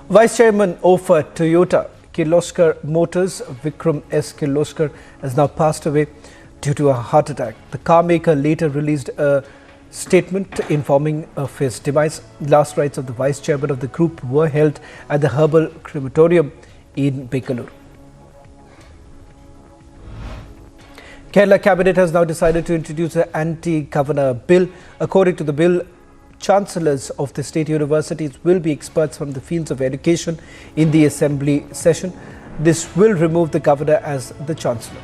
Vice Chairman of Toyota Kirloskar Motors, Vikram S. Kirloskar, has now passed away due to a heart attack. The car maker later released a statement informing of his demise. Last rites of the vice chairman of the group were held at the Herbal Crematorium in Bengaluru. Kerala Cabinet has now decided to introduce an anti-governor bill. According to the bill, chancellors of the state universities will be experts from the fields of education in the assembly session. This will remove the governor as the chancellor.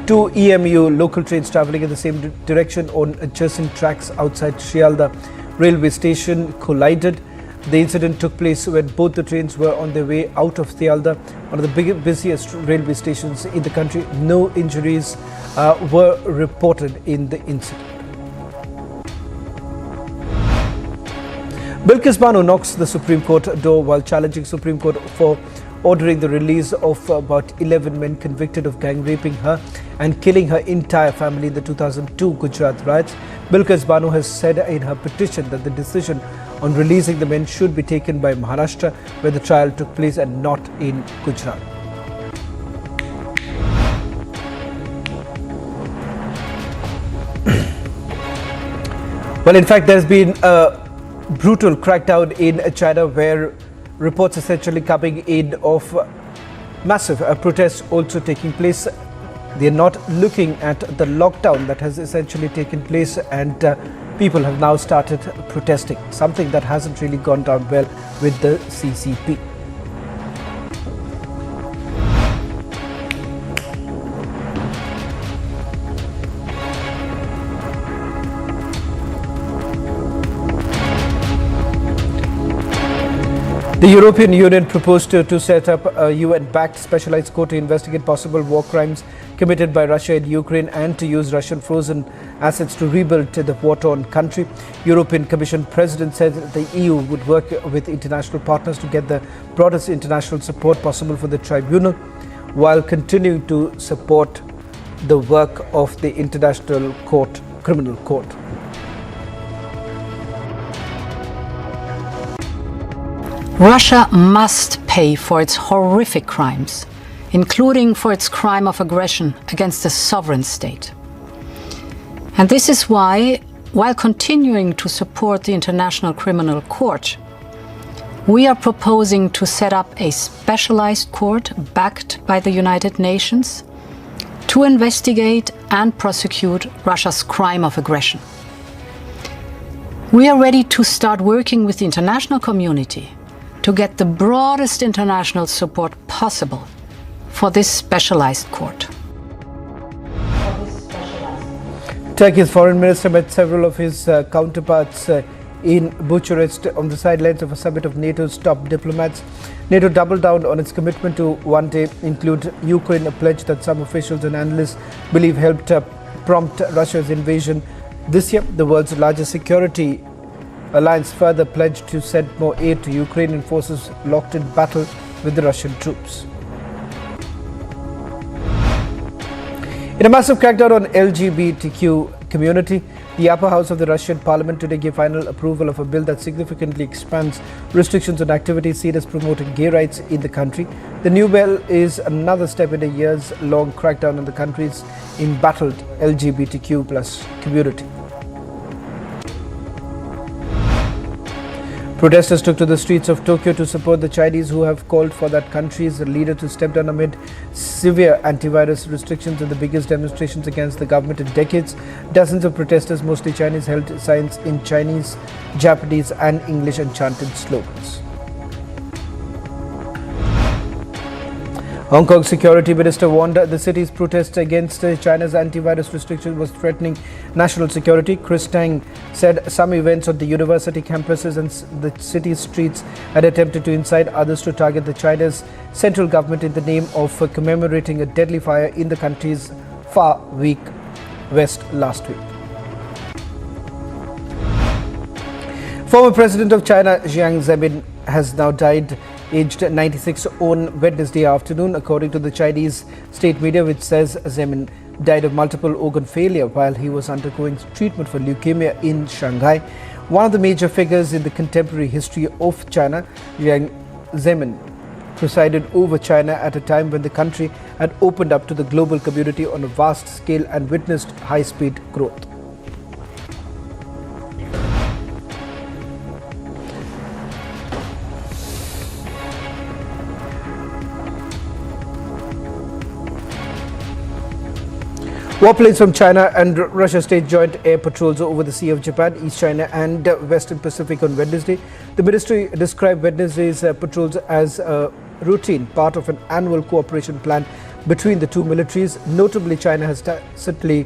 Two EMU local trains travelling in the same direction on adjacent tracks outside Shialda railway station collided. The incident took place when both the trains were on their way out of Shialda, one of the busiest railway stations in the country. No injuries were reported in the incident. Bilkis Bano knocks the Supreme Court door while challenging Supreme Court for ordering the release of about 11 men convicted of gang raping her and killing her entire family in the 2002 Gujarat riots. Bilkis Bano has said in her petition that the decision on releasing the men should be taken by Maharashtra, where the trial took place, and not in Gujarat. Well, in fact, there's been a brutal crackdown in China where reports essentially coming in of massive protests also taking place. They're not looking at the lockdown that has essentially taken place, and people have now started protesting, something that hasn't really gone down well with the CCP. The European Union proposed to set up a UN-backed specialized court to investigate possible war crimes committed by Russia in Ukraine and to use Russian frozen assets to rebuild the war-torn country. European Commission President said that the EU would work with international partners to get the broadest international support possible for the tribunal, while continuing to support the work of the International Criminal Court. Russia must pay for its horrific crimes, including for its crime of aggression against a sovereign state. And this is why, while continuing to support the International Criminal Court, we are proposing to set up a specialized court backed by the United Nations to investigate and prosecute Russia's crime of aggression. We are ready to start working with the international community to get the broadest international support possible for this specialized court. Turkey's foreign minister met several of his counterparts in Bucharest on the sidelines of a summit of NATO's top diplomats. NATO doubled down on its commitment to one day include Ukraine, a pledge that some officials and analysts believe helped prompt Russia's invasion this year. The world's largest security alliance further pledged to send more aid to Ukrainian forces locked in battle with the Russian troops. In a massive crackdown on LGBTQ community, the upper house of the Russian parliament today gave final approval of a bill that significantly expands restrictions on activities seen as promoting gay rights in the country. The new bill is another step in a years-long crackdown on the country's embattled LGBTQ+ community. Protesters took to the streets of Tokyo to support the Chinese, who have called for that country's leader to step down amid severe antivirus restrictions and the biggest demonstrations against the government in decades. Dozens of protesters, mostly Chinese, held signs in Chinese, Japanese and English and chanted slogans. Hong Kong Security Minister warned the city's protests against China's antivirus restriction was threatening national security. Chris Tang said some events on the university campuses and the city's streets had attempted to incite others to target the China's central government in the name of commemorating a deadly fire in the country's far weak west last week. Former President of China Jiang Zemin has now died, aged 96, on Wednesday afternoon, according to the Chinese state media, which says Zemin died of multiple organ failure while he was undergoing treatment for leukemia in Shanghai. One of the major figures in the contemporary history of China, Jiang Zemin presided over China at a time when the country had opened up to the global community on a vast scale and witnessed high-speed growth. Warplanes from China and Russia staged joint air patrols over the Sea of Japan, East China and Western Pacific on Wednesday. The ministry described Wednesday's patrols as a routine part of an annual cooperation plan between the two militaries. Notably, China has tacitly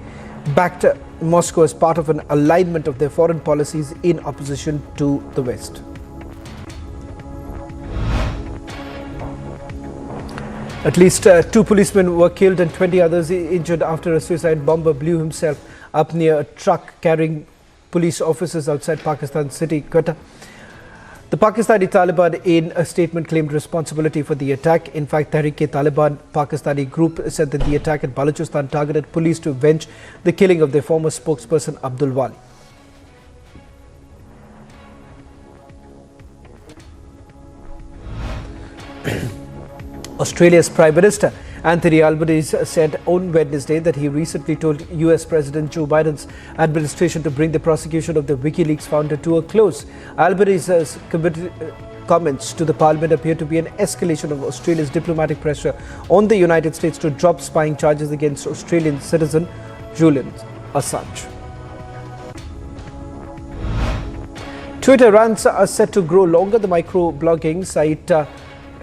backed Moscow as part of an alignment of their foreign policies in opposition to the West. At least 2 policemen were killed and 20 others injured after a suicide bomber blew himself up near a truck carrying police officers outside Pakistan's city, Quetta. The Pakistani Taliban, in a statement, claimed responsibility for the attack. In fact, Tehreek-e-Taliban Pakistani group said that the attack in Balochistan targeted police to avenge the killing of their former spokesperson Abdul Wali. Australia's Prime Minister Anthony Albanese said on Wednesday that he recently told US President Joe Biden's administration to bring the prosecution of the WikiLeaks founder to a close. Albanese's comments to the Parliament appear to be an escalation of Australia's diplomatic pressure on the United States to drop spying charges against Australian citizen Julian Assange. Twitter runs are set to grow longer. The micro-blogging site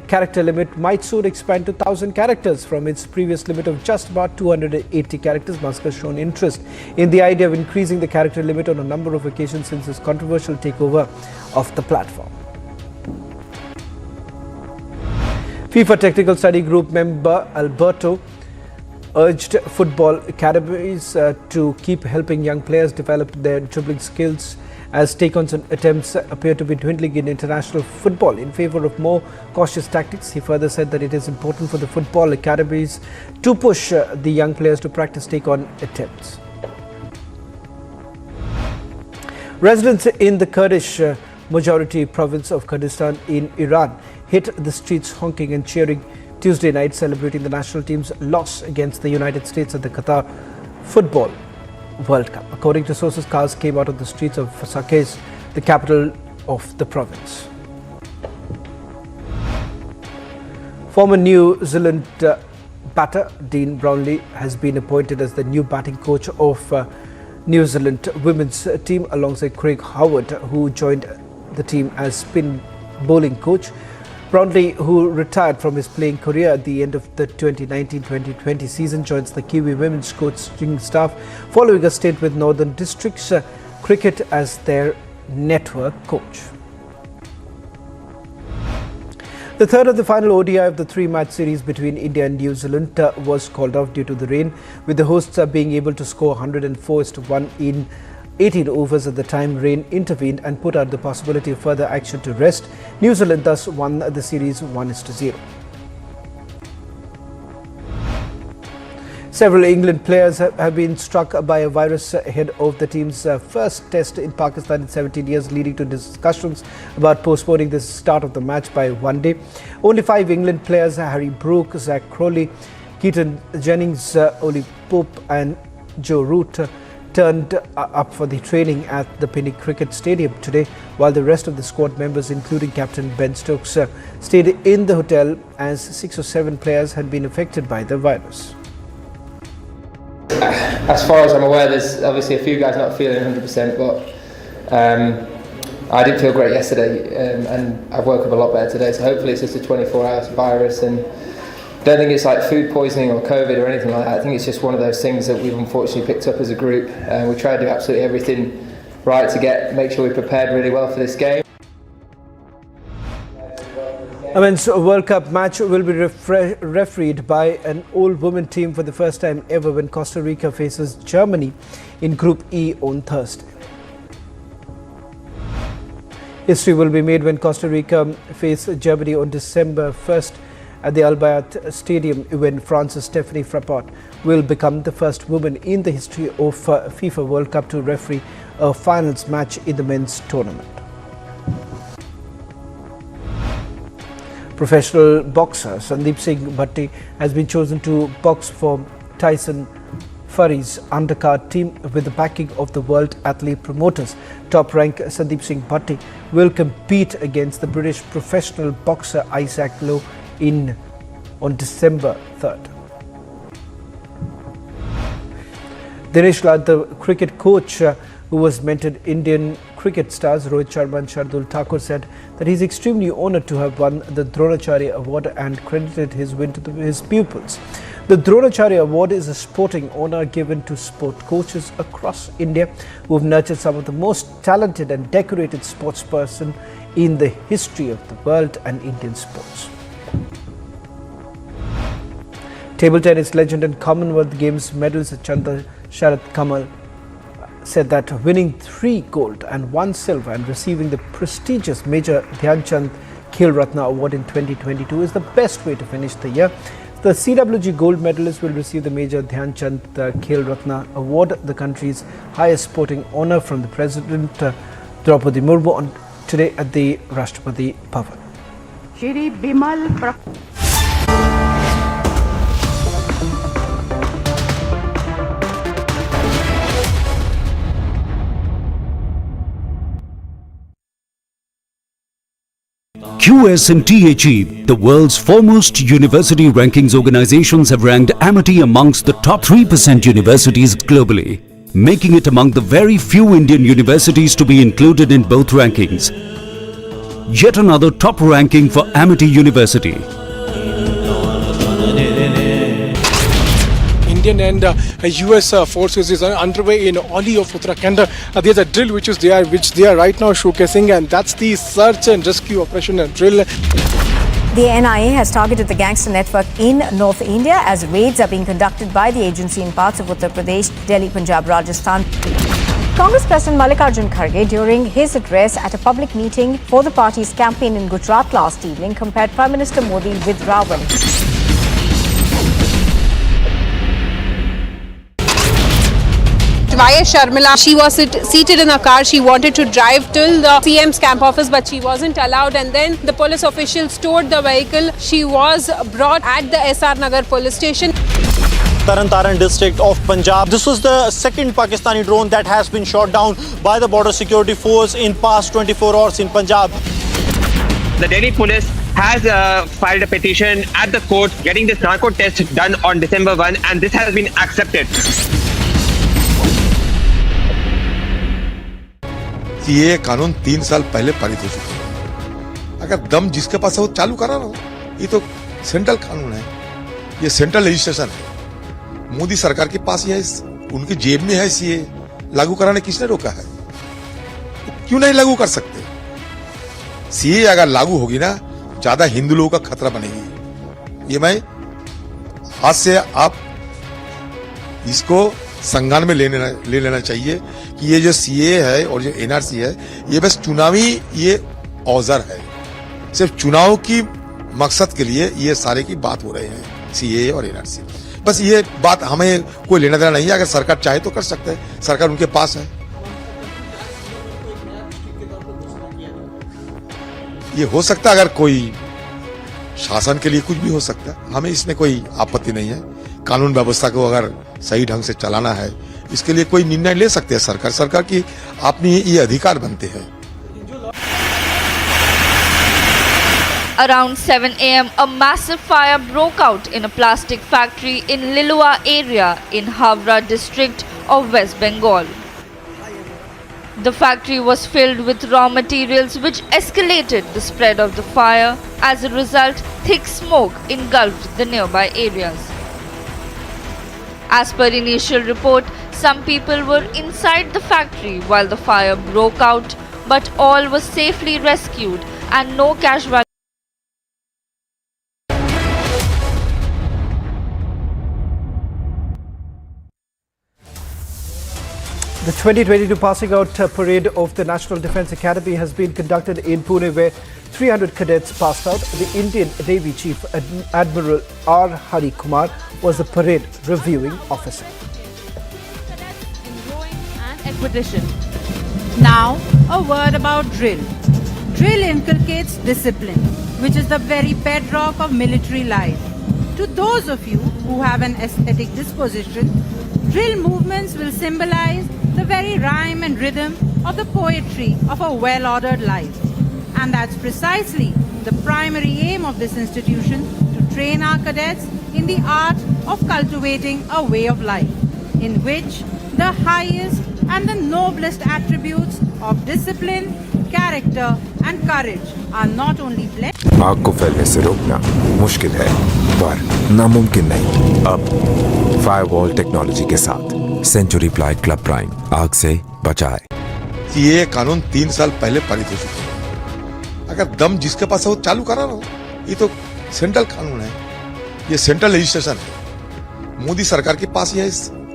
character limit might soon expand to 1,000 characters from its previous limit of just about 280 characters. Musk has shown interest in the idea of increasing the character limit on a number of occasions since his controversial takeover of the platform. FIFA Technical Study Group member Alberto urged football academies to keep helping young players develop their dribbling skills as take-ons and attempts appear to be dwindling in international football in favour of more cautious tactics. He further said that it is important for the football academies to push the young players to practice take-on attempts. Residents in the Kurdish majority province of Kurdistan in Iran hit the streets honking and cheering Tuesday night, celebrating the national team's loss against the United States at the Qatar Football World Cup. According to sources, cars came out of the streets of Saqqez, the capital of the province. Former New Zealand batter Dean Brownlee has been appointed as the new batting coach of New Zealand women's team alongside Craig Howard, who joined the team as spin bowling coach. Brownlee, who retired from his playing career at the end of the 2019-2020 season, joins the Kiwi women's coaching staff following a stint with Northern Districts Cricket as their network coach. The third and the final ODI of the 3-match series between India and New Zealand was called off due to the rain, with the hosts being able to score 104-1 in 18 overs at the time rain intervened and put out the possibility of further action to rest. New Zealand thus won the series 1-0. Several England players have been struck by a virus ahead of the team's first test in Pakistan in 17 years, leading to discussions about postponing the start of the match by 1 day. Only 5 England players, Harry Brook, Zach Crowley, Keaton Jennings, Oli Pope and Joe Root, turned up for the training at the Pinnick Cricket Stadium today, while the rest of the squad members, including Captain Ben Stokes, stayed in the hotel as 6 or 7 players had been affected by the virus. As far as I'm aware, there's obviously a few guys not feeling 100%, but I didn't feel great yesterday, and I woke up a lot better today, so hopefully it's just a 24-hour virus, and I don't think it's like food poisoning or COVID or anything like that. I think it's just one of those things that we've unfortunately picked up as a group. We try to do absolutely everything right to make sure we're prepared really well for this game. A Men's World Cup match will be refereed by an all-women team for the first time ever when Costa Rica faces Germany in Group E on Thursday. History will be made when Costa Rica face Germany on December 1st at the Al Bayat Stadium, when France's Stephanie Frappart will become the first woman in the history of FIFA World Cup to referee a finals match in the men's tournament. Professional boxer Sandeep Singh Bhatti has been chosen to box for Tyson Fury's undercard team with the backing of the World Athlete Promoters. Top rank Sandeep Singh Bhatti will compete against the British professional boxer Isaac Lowe on December 3rd. Dinesh Lal, the cricket coach who was mentored Indian cricket stars Rohit Sharma and Shardul Thakur, said that he is extremely honoured to have won the Dronacharya Award and credited his win to his pupils. The Dronacharya Award is a sporting honour given to sport coaches across India who have nurtured some of the most talented and decorated sportspersons in the history of the world and Indian sports. Table tennis legend and Commonwealth Games medalist Chandra Sharat Kamal said that winning 3 gold and 1 silver and receiving the prestigious Major Dhyan Chand Khel Ratna Award in 2022 is the best way to finish the year. The CWG gold medalist will receive the Major Dhyan Chand Khel Ratna Award, the country's highest sporting honour, from the President Draupadi Murmu today at the Rashtrapati Bhavan. Shri Bimal QS and THE, the world's foremost university rankings organizations, have ranked Amity amongst the top 3% universities globally, making it among the very few Indian universities to be included in both rankings. Yet another top ranking for Amity University. Indian and US forces is underway in Oli of Uttarakhand. There's a drill which they are right now showcasing, and that's the search and rescue operation drill. The NIA has targeted the gangster network in North India as raids are being conducted by the agency in parts of Uttar Pradesh, Delhi, Punjab, Rajasthan. Congress President Mallikarjun Kharge, during his address at a public meeting for the party's campaign in Gujarat last evening, compared Prime Minister Modi with Ravan. YS Sharmila, she was seated in a car. She wanted to drive till the CM's camp office, but she wasn't allowed, and then the police officials stored the vehicle. She was brought at the SR Nagar police station. Taran district of Punjab. This was the second Pakistani drone that has been shot down by the border security force in past 24 hours in Punjab. The Delhi police has filed a petition at the court getting this narco test done on December 1, and this has been accepted. ये कानून 3 साल पहले पारित हो चुका है। अगर दम जिसके पास है वो चालू करा रहा हो। ये तो सेंट्रल कानून है, ये सेंट्रल लेजिस्लेशन है। मोदी सरकार के पास ये उनकी जेब में है, ये लागू कराने किसने रोका है? तो क्यों नहीं लागू कर सकते? सीए अगर लागू होगी ना, ज्यादा हिंदू लोगों का खतरा बनेगी। ये मैं हाथ से आप इसको संज्ञान में ले लेना चाहिए कि ये जो सीए है और जो एनआरसी है, ये बस चुनावी ये औजार है। सिर्फ चुनाव की मकसद के लिए ये सारे की बात हो रहे हैं, सीए और एनआरसी। बस ये बात हमें कोई लेना देना नहीं है। अगर सरकार चाहे तो कर सकते हैं, सरकार उनके पास है। ये हो सकता है, अगर कोई शासन के लिए कुछ भी हो सकता है, हमें इसमें कोई आपत्ति नहीं है। कानून व्यवस्था को अगर सही ढंग से चलाना है, इसके लिए कोई निर्णय ले सकते हैं सरकार, सरकार की अपनी ये अधिकार बनते हैं। Around 7 a.m., a massive fire broke out in a plastic factory in Lilua area in Havra district of West Bengal. The factory was filled with raw materials which escalated the spread of the fire. As a result, thick smoke engulfed the nearby areas. As per initial report, some people were inside the factory while the fire broke out, but all were safely rescued and no casualties. The 2022 passing out parade of the National Defence Academy has been conducted in Pune, where 300 cadets passed out. The Indian Navy Chief Admiral R. Hari Kumar was the parade reviewing officer. And expedition. Now, a word about drill. Drill inculcates discipline, which is the very bedrock of military life. To those of you who have an aesthetic disposition, drill movements will symbolize the very rhyme and rhythm of the poetry of a well-ordered life. And that's precisely the primary aim of this institution, to train our cadets in the art of cultivating a way of life, in which the highest and the noblest attributes of discipline, character and courage are not only blessed. आग को फैलने से रोकना मुश्किल है पर नामुमकिन नहीं। अब फायरवॉल टेक्नोलॉजी के साथ सेंचुरी प्लाई क्लब प्राइम आग से बचाए। ये कानून 3 साल पहले पारित हो चुका है। अगर दम जिसके पास है वो चालू करा ना, ये तो सेंट्रल कानून है, ये सेंट्रल लेजिस्लेशन है। मोदी सरकार के पास ये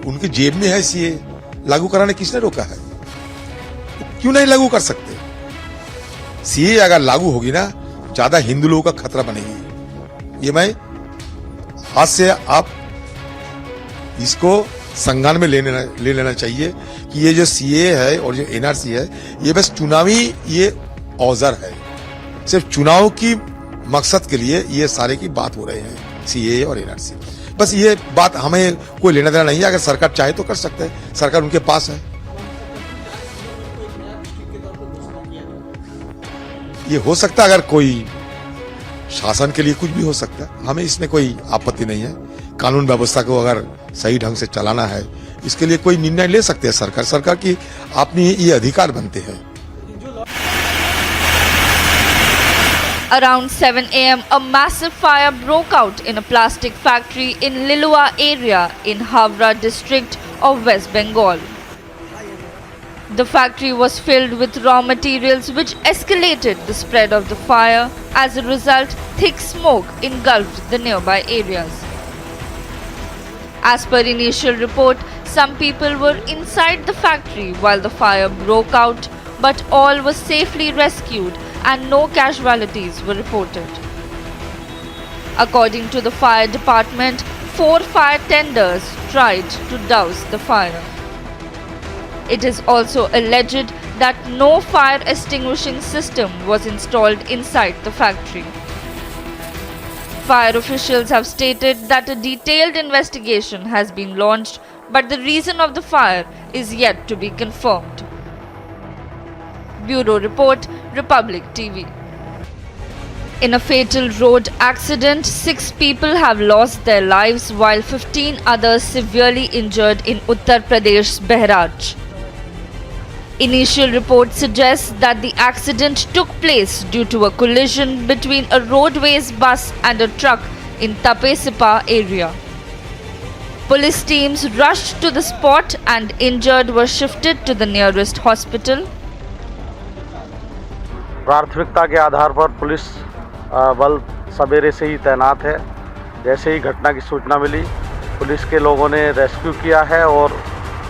उनकी जेब में है, ये लागू कराने किसने रोका है? क्यों नहीं लागू कर सकते? सीए अगर लागू होगी ना, ज्यादा हिंदू लोगों का खतरा बनेगी। ये मैं आज से आप इसको संज्ञान में ले लेना चाहिए कि ये जो सीए है और जो एनआरसी है, ये बस चुनावी ये औजार है। सिर्फ चुनाव की मकसद के लिए ये सारे की बात हो रहे हैं, सीए और एनआरसी। बस ये बात हमें कोई लेना देना नहीं है। अगर सरकार चाहे तो कर सकते हैं, सरकार उनके पास है। ये हो सकता है, अगर कोई शासन के लिए कुछ भी हो सकता है, हमें इसमें कोई आपत्ति नहीं है। कानून व्यवस्था को अगर सही ढंग से चलाना है, इसके लिए कोई निर्णय ले सकते हैं सरकार, सरकार की अपनी ये अधिकार बनते हैं। Around 7 a.m., a massive fire broke out in a plastic factory in Lilua area in Havra district of West Bengal. The factory was filled with raw materials which escalated the spread of the fire. As a result, thick smoke engulfed the nearby areas. As per initial report, some people were inside the factory while the fire broke out, but all were safely rescued and no casualties were reported. According to the fire department, 4 fire tenders tried to douse the fire. It is also alleged that no fire extinguishing system was installed inside the factory. Fire officials have stated that a detailed investigation has been launched, but the reason of the fire is yet to be confirmed. Bureau Report, Republic TV. In a fatal road accident, 6 people have lost their lives while 15 others severely injured in Uttar Pradesh's Behraj. Initial reports suggest that the accident took place due to a collision between a roadways bus and a truck in Tapesipa area. Police teams rushed to the spot and injured were shifted to the nearest hospital. प्राथमिकता के आधार पर police बल सवेरे से ही तैनात है। जैसे ही घटना की सूचना मिली, पुलिस के लोगों ने रेस्क्यू किया है और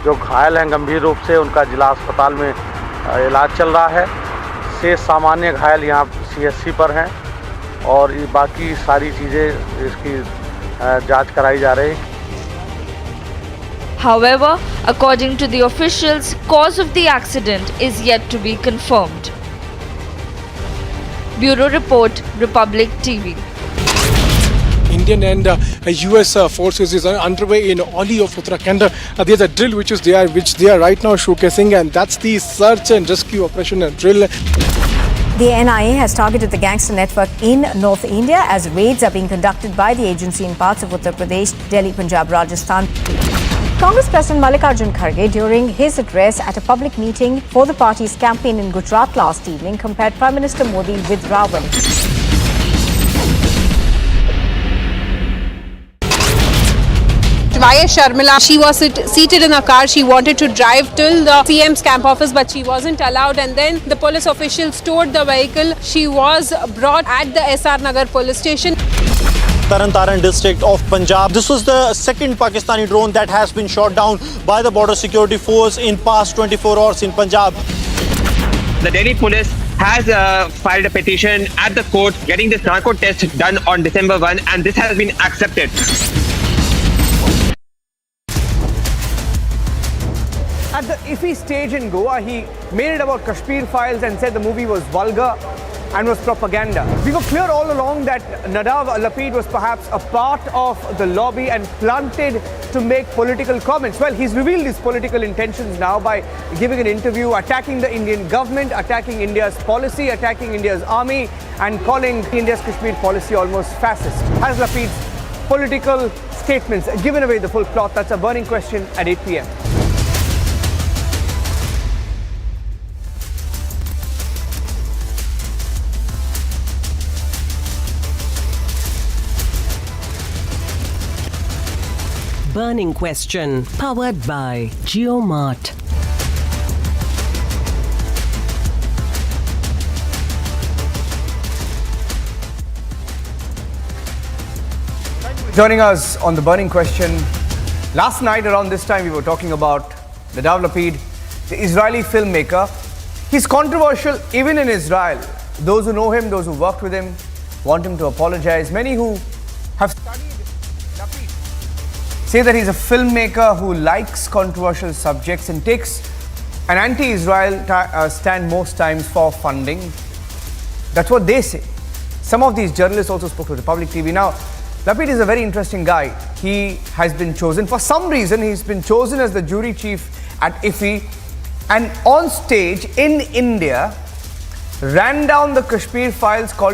जो घायल हैं गंभीर रूप से उनका जिला अस्पताल में इलाज चल रहा है। शेष सामान्य घायल यहाँ सीएससी पर हैं और ये बाकी सारी चीज़ें इसकी जांच कराई जा रही है। However, according to the officials, cause of the accident is yet to be confirmed. Bureau Report, Republic TV. Indian and US forces is underway in Oli of Uttarakhand. There's a drill which they are right now showcasing, and that's the search and rescue operation drill. The NIA has targeted the gangster network in North India as raids are being conducted by the agency in parts of Uttar Pradesh, Delhi, Punjab, Rajasthan. Congress President Mallikarjun Kharge, during his address at a public meeting for the party's campaign in Gujarat last evening, compared Prime Minister Modi with Ravan. YS Sharmila, she was seated in a car. She wanted to drive till the CM's camp office, but she wasn't allowed. And then the police officials towed the vehicle. She was brought at the SR Nagar police station. Taran district of Punjab. This was the second Pakistani drone that has been shot down by the border security force in past 24 hours in Punjab. The Delhi police has filed a petition at the court getting this narco test done on December 1, and this has been accepted. At the IFI stage in Goa, he made it about Kashmir files and said the movie was vulgar and was propaganda. We were clear all along that Nadav Lapid was perhaps a part of the lobby and planted to make political comments. Well, he's revealed his political intentions now by giving an interview, attacking the Indian government, attacking India's policy, attacking India's army, and calling India's Kashmir policy almost fascist. Has Lapid's political statements given away the full plot? That's a burning question at 8 p.m. Burning Question, powered by GeoMart. Joining us on the burning question, last night around this time we were talking about Nadav Lapid, the Israeli filmmaker. He's controversial even in Israel. Those who know him, those who worked with him, want him to apologize. Many who have studied Lapid say that he's a filmmaker who likes controversial subjects and takes an anti-Israel stand most times for funding. That's what they say. Some of these journalists also spoke to Republic TV. Now, Lapid is a very interesting guy. He has been chosen, for some reason, he's been chosen as the jury chief at IFI, and on stage in India, ran down the Kashmir files, called it